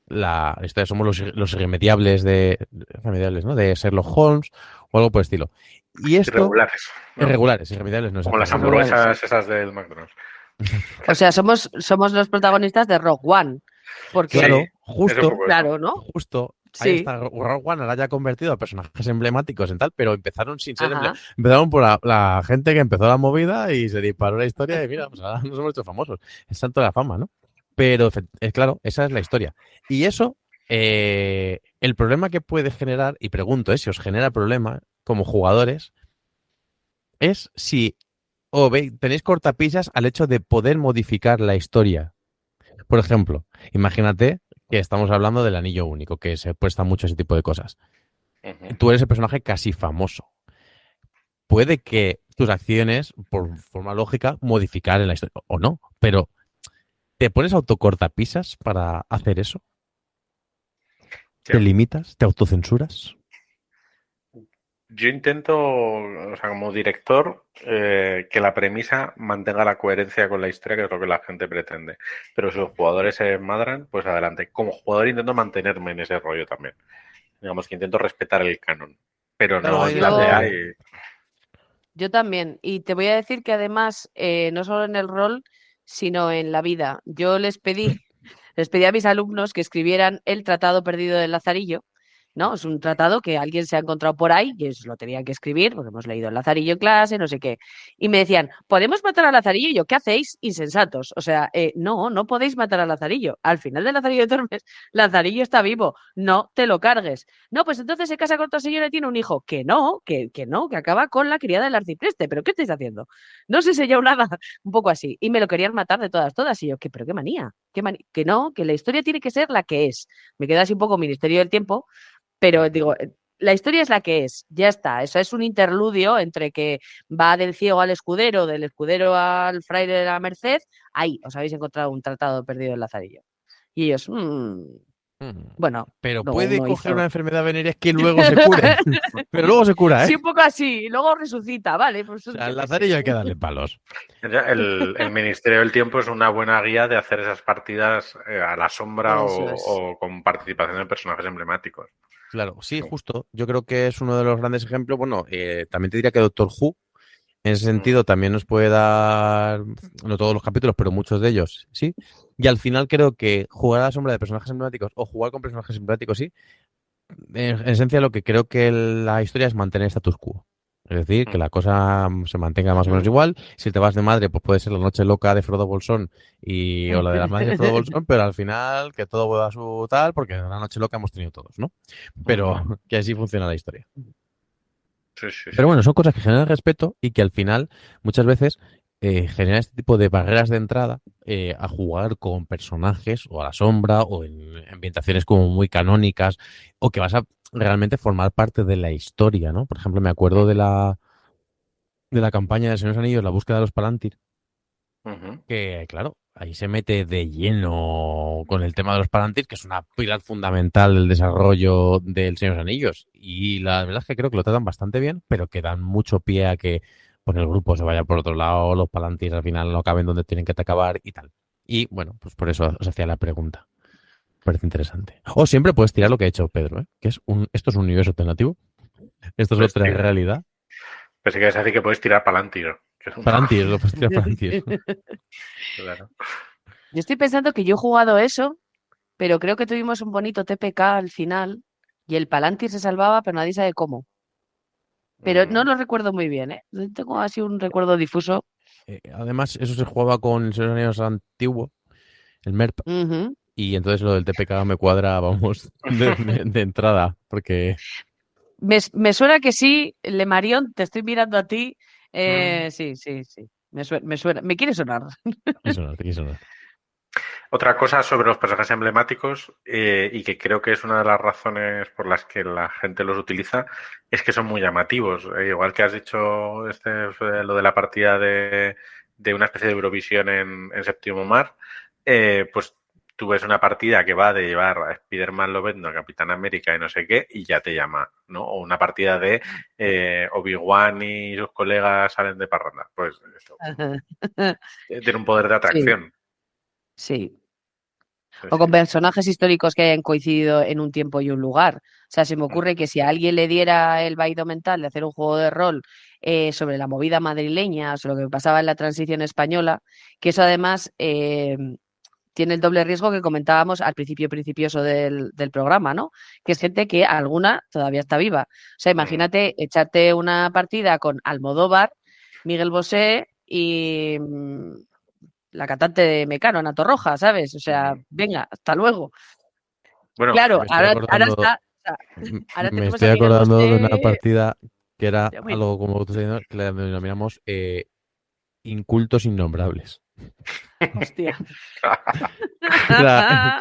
la historia. Somos los irremediables, ¿no? De Sherlock Holmes o algo por el estilo. Y esto... Irregulares, ¿no? Irregulares, no Como las exactamente. hamburguesas esas del McDonald's. O sea, somos los protagonistas de Rogue One. Porque, Claro, Sí, justo, claro, ¿no? justo. Ahí Sí. está, Rogue One ahora ya convertido a personajes emblemáticos en tal, pero empezaron sin ser Ajá. empezaron por la gente que empezó la movida y se disparó la historia y mira, pues ahora nos hemos hecho famosos. Es tanto la fama, ¿no? Pero claro, esa es la historia. Y eso, el problema que puede generar, y pregunto, si os genera problema como jugadores, es si tenéis cortapisas al hecho de poder modificar la historia. Por ejemplo, imagínate que estamos hablando del anillo único, que se presta mucho a ese tipo de cosas. Ujú. Tú eres el personaje casi famoso. Puede que tus acciones, por forma lógica, modificar en la historia, o no, pero ¿te pones autocortapisas para hacer eso? Ya. ¿Te limitas? ¿Te autocensuras? Yo intento, o sea, como director, que la premisa mantenga la coherencia con la historia, que es lo que la gente pretende. Pero si los jugadores se madran, pues adelante. Como jugador intento mantenerme en ese rollo también. Digamos que intento respetar el canon, pero Claro, no ahí en la yo- DEA y... Yo también. Y te voy a decir que además, no solo en el rol, sino en la vida. Les pedí a mis alumnos que escribieran el Tratado Perdido del Lazarillo, ¿no? Es un tratado que alguien se ha encontrado por ahí, y ellos lo tenían que escribir, porque hemos leído el Lazarillo en clase, no sé qué. Y me decían, ¿podemos matar al Lazarillo? Y yo, ¿qué hacéis? Insensatos. O sea, no podéis matar al Lazarillo. Al final del Lazarillo de Tormes, Lazarillo está vivo. No te lo cargues. No, pues entonces se casa con otra señora y tiene un hijo. Que no, que acaba con la criada del arcipreste. ¿Pero qué estáis haciendo? No sé si yo nada, un poco así. Y me lo querían matar de todas. Y yo, ¿pero qué manía? Que no, que la historia tiene que ser la que es. Me queda así un poco Ministerio del Tiempo, pero digo, la historia es la que es, ya está. Eso es un interludio entre que va del ciego al escudero, del escudero al fraile de la Merced. Ahí os habéis encontrado un tratado perdido en Lazarillo. Y ellos, bueno, Pero luego puede uno coger hizo. una enfermedad venérea que luego se cure. Pero luego se cura, Sí, ¿eh? un poco así, luego resucita, vale. Pues O yo sea, al qué sé. Lazarillo hay que darle palos. El Ministerio del Tiempo es una buena guía de hacer esas partidas a la sombra Eso es. o con participación de personajes emblemáticos. Claro, sí, justo. Yo creo que es uno de los grandes ejemplos. Bueno, también te diría que Doctor Who, en ese sentido, también nos puede dar, no todos los capítulos, pero muchos de ellos, sí. Y al final creo que jugar a la sombra de personajes emblemáticos o jugar con personajes emblemáticos, sí. En esencia, lo que creo que la historia es mantener status quo. Es decir, que la cosa se mantenga más o menos igual. Si te vas de madre, pues puede ser la noche loca de Frodo Bolsón o la de las madres de Frodo Bolsón, pero al final que todo vuelva a su tal, porque la noche loca hemos tenido todos, ¿no? Pero que así funciona la historia. Sí. Pero bueno, son cosas que generan respeto y que al final muchas veces generan este tipo de barreras de entrada a jugar con personajes o a la sombra o en ambientaciones como muy canónicas o que vas a realmente formar parte de la historia, ¿no? Por ejemplo, me acuerdo de la campaña de Señor de los Anillos, La búsqueda de los Palantir, Ujú. que claro, ahí se mete de lleno con el tema de los Palantir, que es una pilar fundamental del desarrollo del Señor de los Anillos. Y la verdad es que creo que lo tratan bastante bien, pero que dan mucho pie a que, pues el grupo se vaya por otro lado, los Palantir al final no caben donde tienen que acabar y tal. Y bueno, pues por eso os hacía la pregunta. Parece interesante. O siempre puedes tirar lo que ha hecho Pedro, ¿eh? Que es esto es un universo alternativo. Esto es Pues otra sí. realidad. Pensé que ibas a decir que puedes tirar Palantir. Que es un... Palantir, lo puedes tirar Palantir. Claro. Yo estoy pensando que yo he jugado eso, pero creo que tuvimos un bonito TPK al final y el Palantir se salvaba, pero nadie sabe cómo. Pero no lo recuerdo muy bien, ¿eh? Tengo así un recuerdo difuso. Además, eso se jugaba con el Señor de los Anillos antiguo, el MERP, Ujú. y entonces lo del TPK me cuadra, vamos, de entrada, porque... Me suena que sí, Lemarión, te estoy mirando a ti. Mm. Sí, sí, sí. Me suena, me quiere sonar. Quiso sonar. Otra cosa sobre los personajes emblemáticos, y que creo que es una de las razones por las que la gente los utiliza, es que son muy llamativos. Igual que has dicho lo de la partida de una especie de Eurovisión en Séptimo Mar, pues tú ves una partida que va de llevar a Spider-Man Lobezno, a Capitán América y no sé qué, y ya te llama, ¿no? O una partida de Obi-Wan y sus colegas salen de parranda. Pues esto tiene un poder de Sí, atracción. sí. Sí, O sí. con personajes históricos que hayan coincidido en un tiempo y un lugar. O sea, se me ocurre que si a alguien le diera el vaído mental de hacer un juego de rol sobre la movida madrileña, sobre lo que pasaba en la transición española, que eso además tiene el doble riesgo que comentábamos al principioso del programa, ¿no? Que es gente que alguna todavía está viva. O sea, imagínate echarte una partida con Almodóvar, Miguel Bosé y la cantante de Mecano, Ana Torroja, ¿sabes? O sea, venga, hasta luego. Bueno, Claro, Me estoy ahora acordando, está, o sea, ahora me tenemos estoy a Miguel acordando de una Bosé. partida que era Ya, bueno, algo como tú estás diciendo, que le denominamos incultos innombrables. hostia.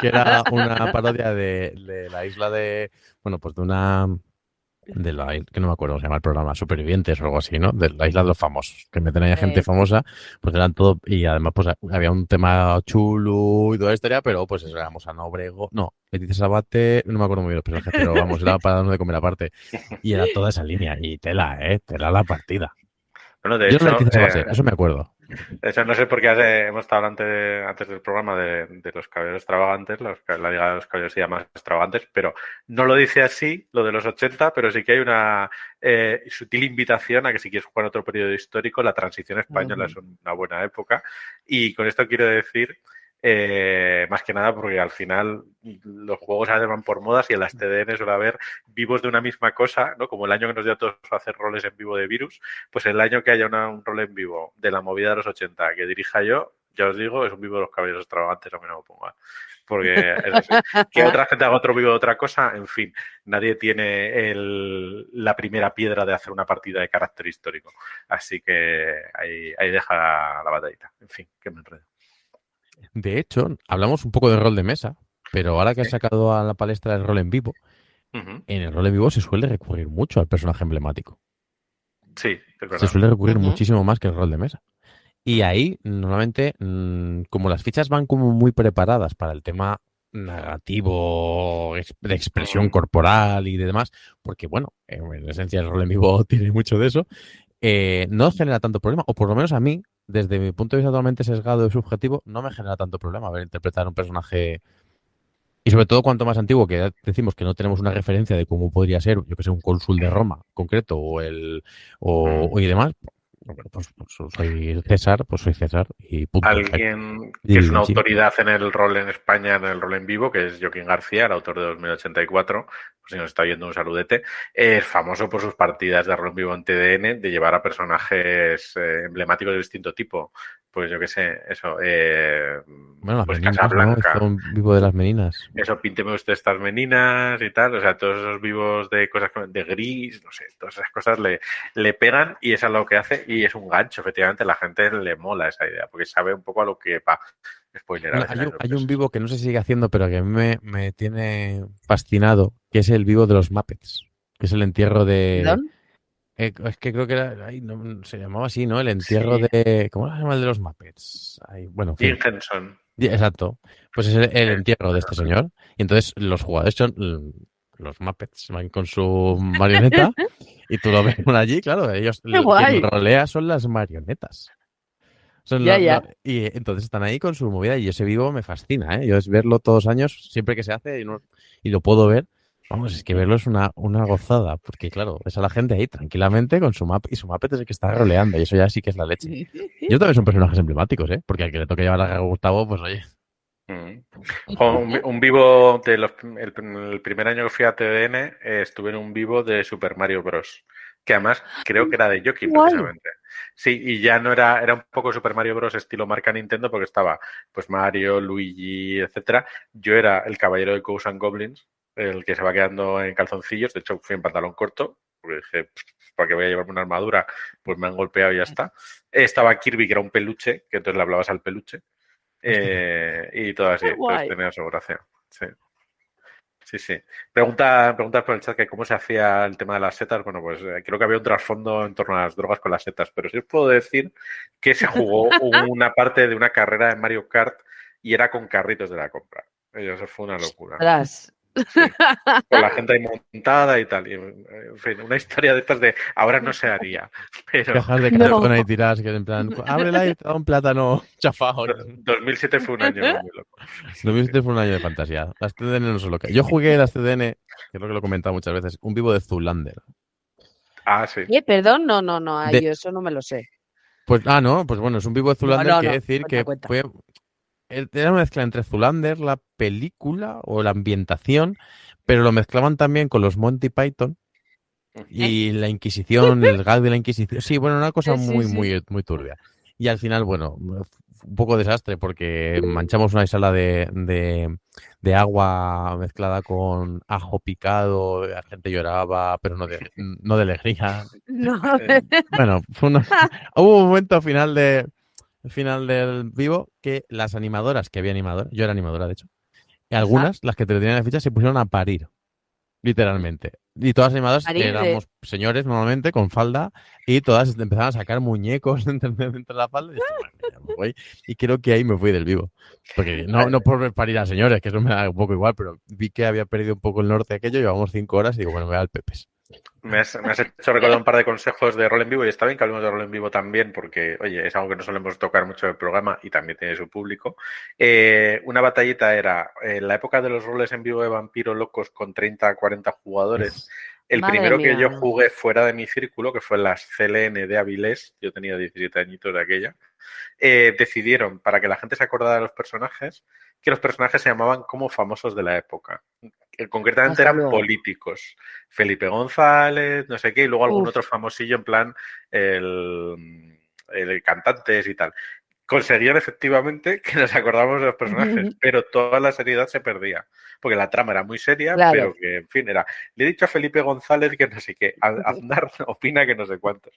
Que era una parodia de la isla de, bueno, pues de una, que no me acuerdo cómo se llama el programa, Supervivientes o algo así, ¿no? De la isla de los famosos, que meten ahí a gente Sí. famosa, pues eran todo, y además pues había un tema chulo y toda la historia, pero pues eso, éramos Ana Obrego, no, Leticia Sabate, no me acuerdo muy bien los personajes, pero vamos, era para darnos de comer aparte, y era toda esa línea, y tela la partida. Bueno, de Yo no hecho, Leticia Sabate, eso me acuerdo. no sé por qué hemos estado hablando antes del programa de los caballeros extravagantes, la Liga de los Caballeros se llama extravagantes, pero no lo dice así, lo de los 80, pero sí que hay una sutil invitación a que si quieres jugar otro periodo histórico, la transición española es una buena época. Y con esto quiero decir, más que nada, porque al final los juegos a veces van por modas y en las TDN suele haber vivos de una misma cosa, ¿no? Como el año que nos dio a todos hacer roles en vivo de Virus, pues el año que haya un rol en vivo de la movida de los 80 que dirija yo, ya os digo, es un vivo de los caballeros extravagantes, a mí no me ponga. Porque es así. Que otra gente haga otro vivo de otra cosa, en fin, nadie tiene la primera piedra de hacer una partida de carácter histórico. Así que ahí deja la batallita. En fin, que me enredo. De hecho, hablamos un poco de rol de mesa, pero ahora que has Sí. sacado a la palestra el rol en vivo, en el rol en vivo se suele recurrir mucho al personaje emblemático. Sí, es Se verdad. suele recurrir muchísimo más que el rol de mesa. Y ahí, normalmente, como las fichas van como muy preparadas para el tema narrativo, de expresión corporal y de demás, porque bueno, en esencia el rol en vivo tiene mucho de eso, no genera tanto problema, o por lo menos a mí, desde mi punto de vista totalmente sesgado y subjetivo, no me genera tanto problema ver interpretar un personaje. Y sobre todo cuanto más antiguo, que ya decimos que no tenemos una referencia de cómo podría ser, yo que sé, un cónsul de Roma concreto y demás, pues soy César, pues soy César y punto. Alguien que es una autoridad en el rol en España, en el rol en vivo, que es Joaquín García, el autor de 2084, pues si nos está oyendo un saludete, es famoso por sus partidas de rol en vivo en TDN, de llevar a personajes emblemáticos de distinto tipo. Pues yo qué sé, eso, bueno, las pues meninas, Casablanca. ¿no? Hizo un vivo de las meninas. Eso, pínteme usted estas meninas y tal, o sea, todos esos vivos de cosas de gris, no sé, todas esas cosas le pegan y eso es lo que hace y es un gancho, efectivamente, la gente le mola esa idea, porque sabe un poco a lo que va. Spoiler, Bueno, a veces hay un vivo que no se sigue haciendo, pero que a mí me tiene fascinado, que es el vivo de los Muppets, que es el entierro de... ¿Perdón? es que creo que era, se llamaba así, ¿no? El entierro Sí. de... ¿Cómo se llama el de los Muppets? Bueno, en fin. Jim Henson. Exacto. Pues es el entierro de este señor. Y entonces los jugadores son los Muppets, van con su marioneta Y tú lo ves por allí, claro, ellos, ¡Qué guay! quien rolea son las marionetas. Ya. Y entonces están ahí con su movida y ese vivo me fascina, ¿eh? Yo es verlo todos los años, siempre que se hace y lo puedo ver. Vamos, es que verlo es una gozada, porque claro, ves a la gente ahí tranquilamente con su map y su Muppet es el que está roleando y eso ya sí que es la leche. Yo también son personajes emblemáticos, ¿eh? Porque al que le toque llevar la a Gustavo, pues oye. Un vivo el primer año que fui a TDN, estuve en un vivo de Super Mario Bros. Que además creo que era de Yoki, Guay. precisamente. Sí, y ya no era un poco Super Mario Bros. Estilo marca Nintendo, porque estaba pues Mario, Luigi, etcétera. Yo era el caballero de Ghosts and Goblins, el que se va quedando en calzoncillos. De hecho, fui en pantalón corto, porque dije, ¿para qué voy a llevarme una armadura? Pues me han golpeado y ya está. Estaba Kirby, que era un peluche, que entonces le hablabas al peluche. Y todo así, ¡Qué entonces guay! tenía su gracia. Sí. Sí. Preguntas por el chat que cómo se hacía el tema de las setas. Bueno, pues creo que había un trasfondo en torno a las drogas con las setas, pero sí os puedo decir que se jugó una parte de una carrera de Mario Kart y era con carritos de la compra. Eso fue una locura. Ostras. Sí. Con la gente ahí montada y tal. Y, en fin, una historia de estas de ahora no se haría. Pero Cajas de No. cartón ahí tiradas, que en plan, ábrela y te da un plátano chafado. 2007 fue un año muy loco. 2007 fue un año de fantasía. Las CDN no son locas. Yo jugué las CDN, que es lo que lo he comentado muchas veces, un vivo de Zoolander. Ah, sí. Perdón, no, ay, De, yo eso no me lo sé. pues, no, pues bueno, es un vivo de Zoolander, quiere decir que Cuenta. fue. Era una mezcla entre Zoolander, la película o la ambientación, pero lo mezclaban también con los Monty Python y la Inquisición, el gag de la Inquisición. Sí, bueno, una cosa Sí. muy turbia. Y al final, bueno, un poco desastre porque manchamos una sala de agua mezclada con ajo picado, la gente lloraba, pero no de alegría. No. Bueno, hubo un momento final del vivo que las animadoras, que había animadoras, yo era animadora de hecho, y algunas, las que te lo tenían en la ficha, se pusieron a parir, literalmente. Y todas las animadoras Parir de... éramos señores normalmente con falda y todas empezaban a sacar muñecos dentro de la falda y dije, bueno, ya me voy. Y creo que ahí me fui del vivo. Porque no por parir a señores, que eso me da un poco igual, pero vi que había perdido un poco el norte de aquello, llevamos 5 horas y digo, bueno, me voy al Pepes. Me has hecho recordar un par de consejos de rol en vivo y está bien que hablemos de rol en vivo también porque, oye, es algo que no solemos tocar mucho en el programa y también tiene su público. Una batallita era en la época de los roles en vivo de Vampiro Locos con 30 a 40 jugadores. El Madre primero mía. que yo jugué fuera de mi círculo, que fue en las CLN de Avilés, yo tenía 17 añitos de aquella, decidieron, para que la gente se acordara de los personajes, que los personajes se llamaban como famosos de la época. Concretamente Hasta eran luego. políticos. Felipe González, no sé qué, y luego algún Uf. otro famosillo en plan el cantantes y tal. Conseguían efectivamente que nos acordamos de los personajes, pero toda la seriedad se perdía, porque la trama era muy seria, Claro. pero que, en fin, era, le he dicho a Felipe González que no sé qué, Aznar opina que no sé cuántos.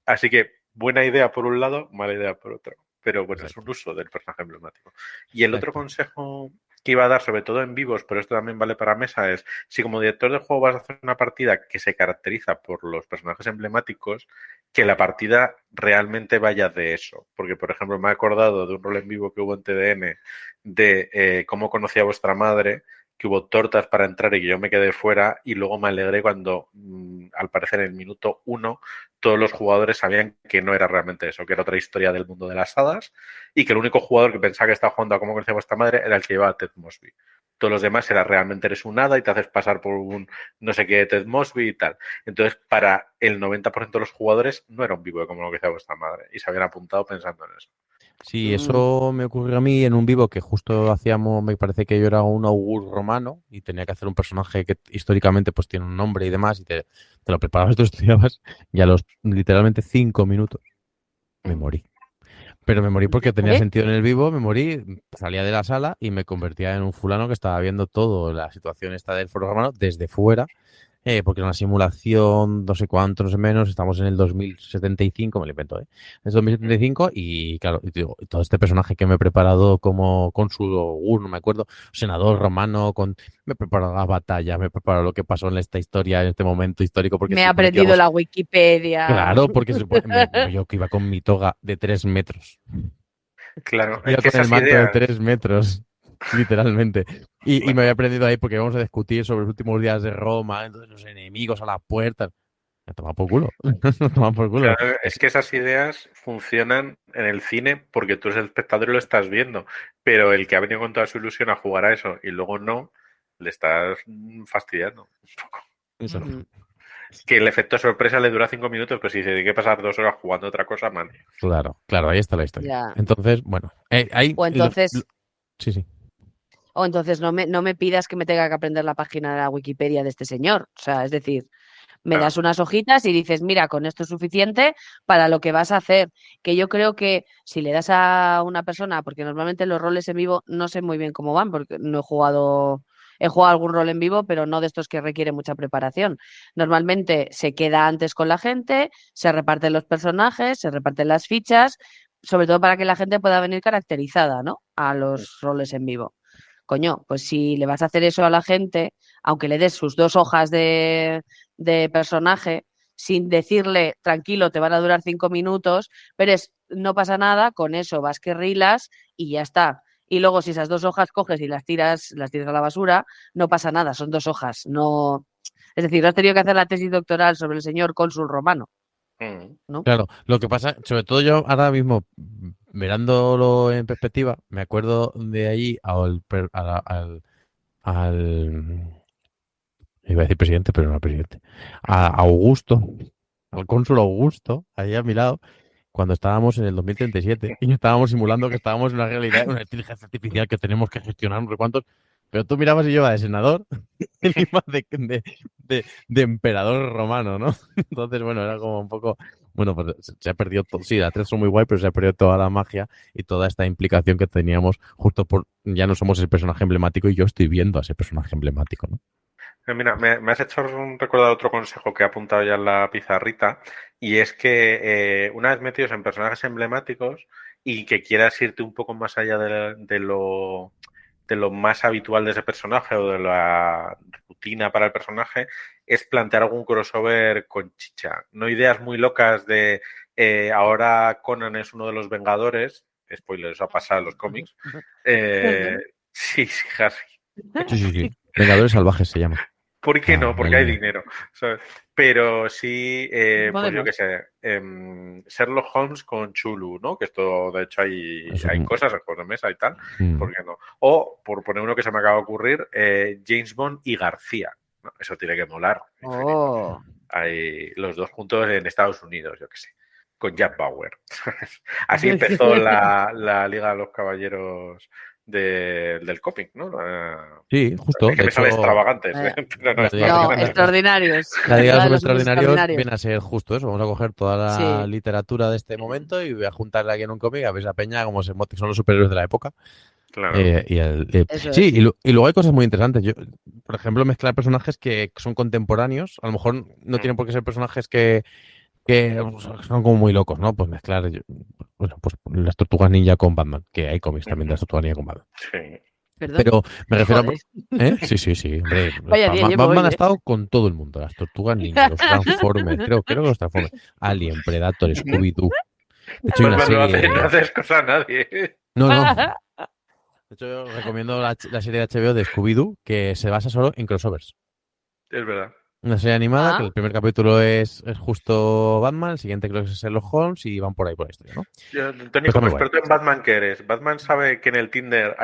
Así que, buena idea por un lado, mala idea por otro. Pero bueno, Exacto. es un uso del personaje emblemático. Y el otro Exacto. consejo que iba a dar, sobre todo en vivos, pero esto también vale para mesa, es si como director de juego vas a hacer una partida que se caracteriza por los personajes emblemáticos, que la partida realmente vaya de eso. Porque, por ejemplo, me he acordado de un rol en vivo que hubo en TDN de cómo conocí a vuestra madre, que hubo tortas para entrar y que yo me quedé fuera y luego me alegré cuando, al parecer, en el minuto 1 todos los jugadores sabían que no era realmente eso, que era otra historia del mundo de las hadas y que el único jugador que pensaba que estaba jugando a cómo conocía vuestra madre era el que llevaba Ted Mosby. Todos los demás era realmente eres un hada y te haces pasar por un no sé qué de Ted Mosby y tal. Entonces, para el 90% de los jugadores no era un vivo de cómo conocía vuestra madre y se habían apuntado pensando en eso. Sí, eso me ocurrió a mí en un vivo que justo hacíamos, me parece que yo era un augur romano y tenía que hacer un personaje que históricamente pues tiene un nombre y demás y te lo preparabas, tú estudiabas y a los literalmente 5 minutos me morí. Pero me morí porque tenía sentido en el vivo, me morí, salía de la sala y me convertía en un fulano que estaba viendo todo la situación esta del foro romano desde fuera. Porque era una simulación, no sé cuánto, no sé menos, estamos en el 2075, me lo invento, es 2075 y claro, y digo, todo este personaje que me he preparado como cónsul, no me acuerdo, senador romano, me he preparado la batalla, me he preparado lo que pasó en esta historia, en este momento histórico, porque Me he supone que aprendido íbamos... la Wikipedia. Claro, porque yo que iba con mi toga de 3 metros. Claro, es Iba que con el esas manto de ideas... 3 metros. Literalmente. Y me había aprendido ahí porque íbamos a discutir sobre los últimos días de Roma, entonces los enemigos a la puerta. A tomar por culo. A tomar por culo. Claro, es que esas ideas funcionan en el cine porque tú eres el espectador y lo estás viendo, pero el que ha venido con toda su ilusión a jugar a eso y luego no, le estás fastidiando un poco. Eso no. Ujú. Que el efecto sorpresa le dura 5 minutos, pero si se tiene que pasar 2 horas jugando otra cosa, man. Claro, ahí está la historia. Ya. Entonces, bueno, ahí O entonces, sí. no me pidas que me tenga que aprender la página de la Wikipedia de este señor. O sea, es decir, me Claro. das unas hojitas y dices, mira, con esto es suficiente para lo que vas a hacer. Que yo creo que si le das a una persona, porque normalmente los roles en vivo no sé muy bien cómo van, porque no he jugado algún rol en vivo, pero no de estos que requiere mucha preparación. Normalmente se queda antes con la gente, se reparten los personajes, se reparten las fichas, sobre todo para que la gente pueda venir caracterizada, ¿no? A los roles en vivo. Coño, pues si le vas a hacer eso a la gente, aunque le des sus 2 hojas de personaje, sin decirle, tranquilo, te van a durar 5 minutos, pero no pasa nada, con eso vas que rilas y ya está. Y luego si esas 2 hojas coges y las tiras a la basura, no pasa nada, son 2 hojas. No... Es decir, no has tenido que hacer la tesis doctoral sobre el señor cónsul romano, Mm. ¿no? Claro, lo que pasa, sobre todo yo ahora mismo, mirándolo en perspectiva, me acuerdo de ahí al iba a decir presidente, pero no presidente, a Augusto, al cónsul Augusto, ahí a mi lado, cuando estábamos en el 2037 y estábamos simulando que estábamos en una realidad, una inteligencia artificial que tenemos que gestionar no sé cuántos, pero tú mirabas y yo iba de senador, él iba de emperador romano, ¿no? Entonces, bueno, era como un poco, bueno, pues se ha perdido todo, sí, las tres son muy guay, pero se ha perdido toda la magia y toda esta implicación que teníamos justo por, ya no somos el personaje emblemático y yo estoy viendo a ese personaje emblemático, ¿no? Mira, me has hecho recordar otro consejo que he apuntado ya en la pizarrita, y es que una vez metidos en personajes emblemáticos y que quieras irte un poco más allá de lo más habitual de ese personaje o de la rutina para el personaje, es plantear algún crossover con chicha. No ideas muy locas de ahora Conan es uno de los Vengadores, spoiler, eso ha pasado en los cómics. Sí, Harry. Sí. Vengadores Salvajes se llama. ¿Por qué no? Porque hay Vale. dinero, ¿sabes? Pero sí, pues yo Podemos. qué sé, Sherlock Holmes con Chulu, ¿no? Que esto, de hecho, hay Eso es cosas, juegos de mesa y tal, mm, ¿por qué no? O, por poner uno que se me acaba de ocurrir, James Bond y García, ¿no? Eso tiene que molar, infinito. Oh. Hay los dos juntos en Estados Unidos, yo qué sé, con Jack Bauer. Así empezó la Liga de los Caballeros del cómic, ¿no? Sí, justo. Es que De me sale hecho, extravagantes, Vaya. pero no la es Liga- No, la- extraordinarios. La Liga de La de los los Extraordinarios extraordinarios. viene a ser justo eso. Vamos a coger toda la Sí. literatura de este momento y voy a juntarla aquí en un cómic a ver esa peña como son los superhéroes de la época. Claro. Eso Sí, es. y luego hay cosas muy interesantes. Yo, por ejemplo, mezclar personajes que son contemporáneos. A lo mejor no tienen por qué ser personajes que son como muy locos, ¿no? Pues mezclar, bueno, pues las Tortugas Ninja con Batman, que hay cómics también de las Tortugas Ninja con Batman. Sí. Perdón. Pero me refiero a... Joder. ¿Eh? Sí, hombre. Vaya día llevo Batman hoy, ha ¿eh? estado con todo el mundo. Las Tortugas Ninja, los Transformers, creo que los Transformers. Alien, Predator, Scooby-Doo. De hecho, hay una Batman serie... no haces cosa a nadie. No. De hecho, yo recomiendo la serie de HBO de Scooby-Doo que se basa solo en crossovers. Es verdad. Una serie animada Ah. que el primer capítulo es justo Batman, el siguiente creo que es Sherlock Holmes y van por ahí por la historia, ¿no? Tony, Está como muy guay. experto en Batman que eres, ¿Batman sabe que en el Tinder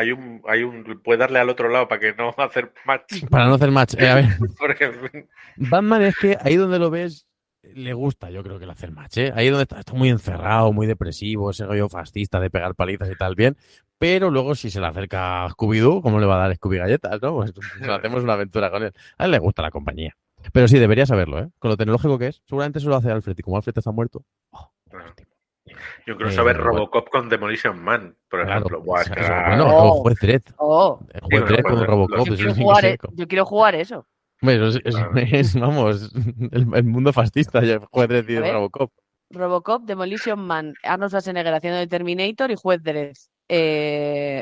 puede darle al otro lado para que no hacer match? Para no hacer match, a ver, Porque, Batman es que ahí donde lo ves le gusta, yo creo que el hacer match, ¿eh? Ahí donde está muy encerrado, muy depresivo, ese rollo fascista de pegar palizas y tal, bien. Pero luego si se le acerca a Scooby-Doo, ¿cómo le va a dar Scooby galletas, no? Pues hacemos una aventura con él. A él le gusta la compañía. Pero sí, debería saberlo, ¿eh? Con lo tecnológico que es. Seguramente se lo hace Alfred y como Alfred está muerto... yo creo saber bueno. Robocop con Demolition Man, por Claro, ejemplo. Buah, es que bueno, era- el juez Dredd. Oh, El juez bueno, Dredd pues, con Robocop. yo es quiero el jugar, seco. yo quiero jugar eso. Bueno, Claro. vamos, el mundo fascista, el juez Dredd y A ver. Robocop. Robocop, Demolition Man, Arnold Schwarzenegger haciendo de Terminator y Juez Dredd.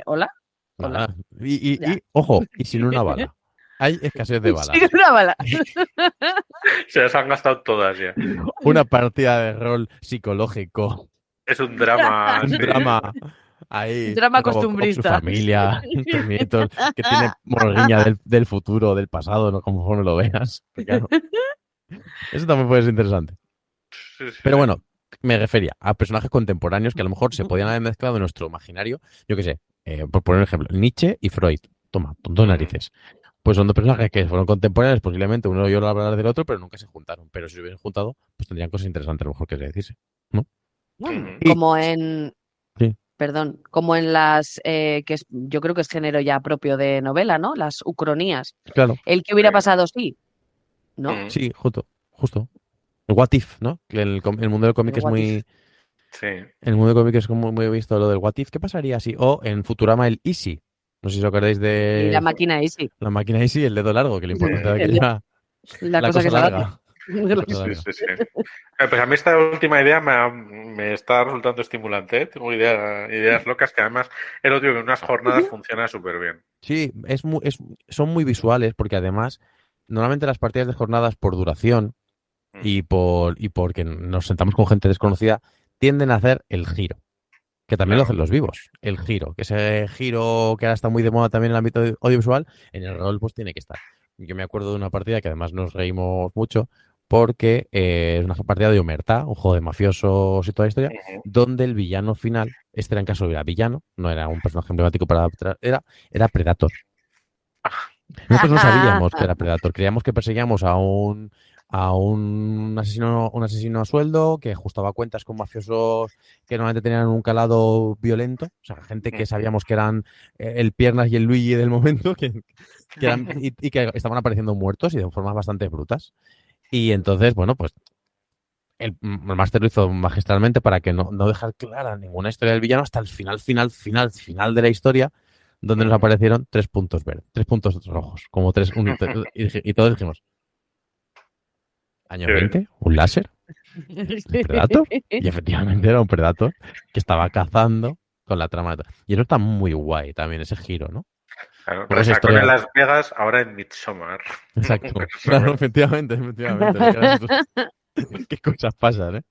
Hola. Hola. Nada. Y, Ya. ojo, y sin una bala. Hay escasez de balas. Sin una bala. Se las han gastado todas ya. Una partida de rol psicológico. Es un drama. Un sí. drama. Ahí, Drama Robocop, costumbrista. su familia, Terminator, que tiene morriña del futuro, del pasado, ¿no? Conforme lo veas. Pero claro, Eso también puede ser interesante. Sí, sí, Pero sí. bueno, me refería a personajes contemporáneos que a lo mejor se podían haber mezclado en nuestro imaginario. Yo qué sé, por poner un ejemplo, Nietzsche y Freud. Toma, dos Ujú. narices. Pues son dos personajes que fueron contemporáneos, posiblemente uno oyó hablar del otro, pero nunca se juntaron. Pero si se hubiesen juntado, pues tendrían cosas interesantes, a lo mejor que decirse. ¿No? Bueno, Ujú. Y como en, sí, perdón, como en las, yo creo que es género ya propio de novela, ¿no? Las ucronías. claro, El que Sí. hubiera pasado, sí, ¿no? Ujú. sí, justo. El What If, ¿no? Que el mundo del cómic El es what if. muy. Sí. El mundo del cómic es como muy visto lo del What If. ¿Qué pasaría si? O en Futurama el Easy. No sé si os acordáis Y la de máquina ahí sí. la máquina Easy, el dedo largo, que lo importante era que El- era La la cosa que cosa se adapta. larga. La cosa Sí, larga. sí, sí. Pues a mí esta última idea me está resultando estimulante, ¿eh? Tengo ideas locas que además el otro que en unas jornadas funciona súper bien. Sí, son muy visuales porque además normalmente las partidas de jornadas por duración Mm. y porque nos sentamos con gente desconocida tienden a hacer el giro, que también lo hacen Claro. los vivos, el giro, que ese giro que ahora está muy de moda también en el ámbito audiovisual, en el rol pues tiene que estar. Yo me acuerdo de una partida que además nos reímos mucho porque es una partida de Omertá, un juego de mafiosos y toda la historia, Ujú. donde el villano final, este era en caso era villano, no era un personaje emblemático para adaptar, era Predator. Nosotros no sabíamos que era Predator, creíamos que perseguíamos a un asesino a sueldo que ajustaba cuentas con mafiosos que normalmente tenían un calado violento, o sea, gente que Ujú. sabíamos que eran el Piernas y el Luigi del momento, que eran, y que estaban apareciendo muertos y de formas bastante brutas. Y entonces, bueno, pues el máster lo hizo magistralmente para que no dejar clara ninguna historia del villano hasta el final de la historia, donde nos Ujú. aparecieron 3 puntos verdes, 3 puntos rojos, como y todos dijimos, ¿años Qué bien. 20? ¿Un láser? ¿El Predator? Y efectivamente era un Predator que estaba cazando con la trama. Y eso está muy guay también, ese giro, ¿no? Un Claro. poco esa Resacón en historia. Las Vegas, ahora en Midsommar. Exacto. Claro, Eso, efectivamente. Te quedas tú, ¿qué cosas pasan, eh?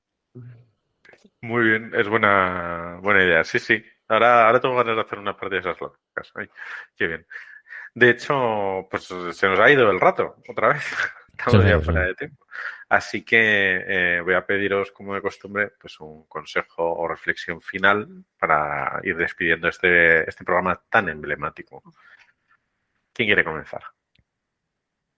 muy bien, es buena idea. Sí, sí. Ahora tengo ganas de hacer una partida de esas locas. Ay, qué bien. De hecho, pues se nos ha ido el rato, otra vez. Se nos Estamos ha ya ido, se nos fuera ha ido. de tiempo. Así que voy a pediros, como de costumbre, pues un consejo o reflexión final para ir despidiendo este programa tan emblemático. ¿Quién quiere comenzar?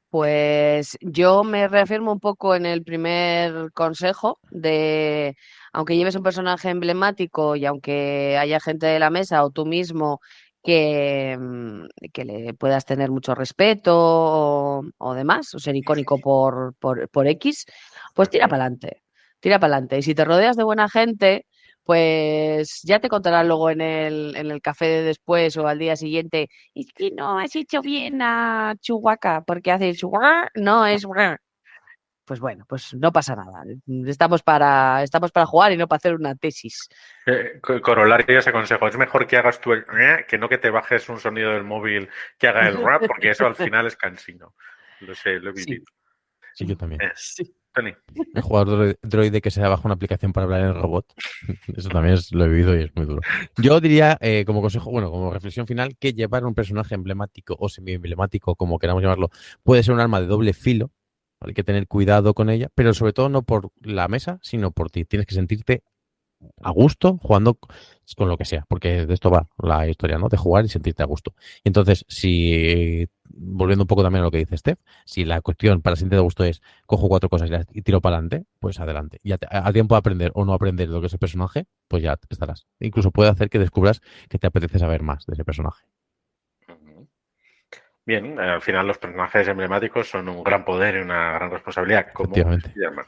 Pues yo me reafirmo un poco en el primer consejo de, aunque lleves un personaje emblemático y aunque haya gente de la mesa o tú mismo que le puedas tener mucho respeto o demás, o ser icónico por X, pues tira Ujú. para adelante, tira para adelante. Y si te rodeas de buena gente, pues ya te contarán luego en el café de después o al día siguiente. Es que no has hecho bien a Chihuahua, porque haces Chihuahua, no es Chihuahua. Pues bueno, pues no pasa nada. Estamos para jugar y no para hacer una tesis. Corolario de ese consejo. Es mejor que hagas tú que no que te bajes un sonido del móvil que haga el rap, porque eso al final es cansino. Lo sé, lo he Sí, vivido. Sí, yo también. sí. Tony. El jugador droide que se baja una aplicación para hablar en el robot. Eso también lo he vivido y es muy duro. Yo diría, como consejo, bueno, como reflexión final, que llevar un personaje emblemático o semi-emblemático, como queramos llamarlo, puede ser un arma de doble filo. Hay que tener cuidado con ella, pero sobre todo no por la mesa, sino por ti. Tienes que sentirte a gusto jugando con lo que sea, porque de esto va la historia, ¿no? De jugar y sentirte a gusto. Y entonces, si, volviendo un poco también a lo que dice Steph, si la cuestión para sentirte a gusto es cojo 4 cosas y tiro para adelante, pues adelante. Y a tiempo de aprender o no aprender lo que es el personaje, pues ya estarás. Incluso puede hacer que descubras que te apetece saber más de ese personaje. Ujú. Bien, al final los personajes emblemáticos son un gran poder y una gran responsabilidad, como Efectivamente. Spiderman.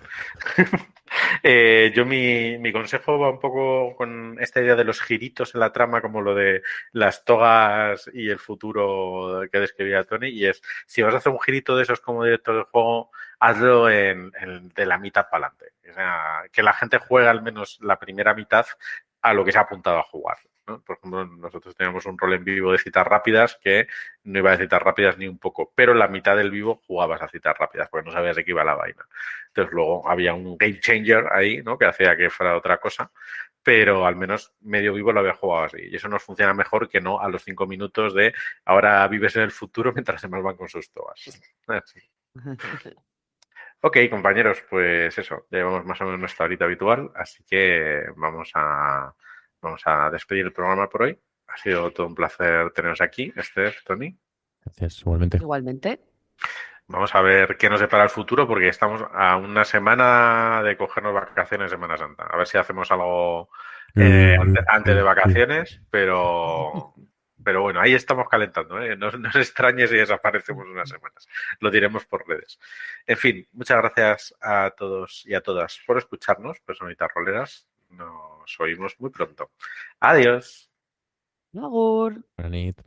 Yo mi consejo va un poco con esta idea de los giritos en la trama, como lo de las togas y el futuro que describía Tony, y es, si vas a hacer un girito de esos como director del juego, hazlo de la mitad para adelante. O sea, que la gente juegue al menos la primera mitad a lo que se ha apuntado a jugar, ¿no? Por ejemplo, nosotros teníamos un rol en vivo de citas rápidas que no iba a citas rápidas ni un poco, pero la mitad del vivo jugabas a citas rápidas porque no sabías de qué iba la vaina. Entonces luego había un game changer ahí, ¿no? Que hacía que fuera otra cosa, pero al menos medio vivo lo había jugado así. Y eso nos funciona mejor que no a los 5 minutos de ahora vives en el futuro mientras demás van con sus togas. Así. Ok, compañeros, pues eso, llevamos más o menos nuestra horita habitual, así que vamos a despedir el programa por hoy. Ha sido todo un placer teneros aquí, Esther, Tony. Gracias, igualmente. Igualmente. Vamos a ver qué nos depara el futuro, porque estamos a una semana de cogernos vacaciones de Semana Santa. A ver si hacemos algo antes de vacaciones, pero bueno, ahí estamos calentando, ¿eh? No os extrañe si desaparecemos unas semanas. Lo diremos por redes. En fin, muchas gracias a todos y a todas por escucharnos, personitas roleras. Nos oímos muy pronto. Adiós. Agur. Buena nit.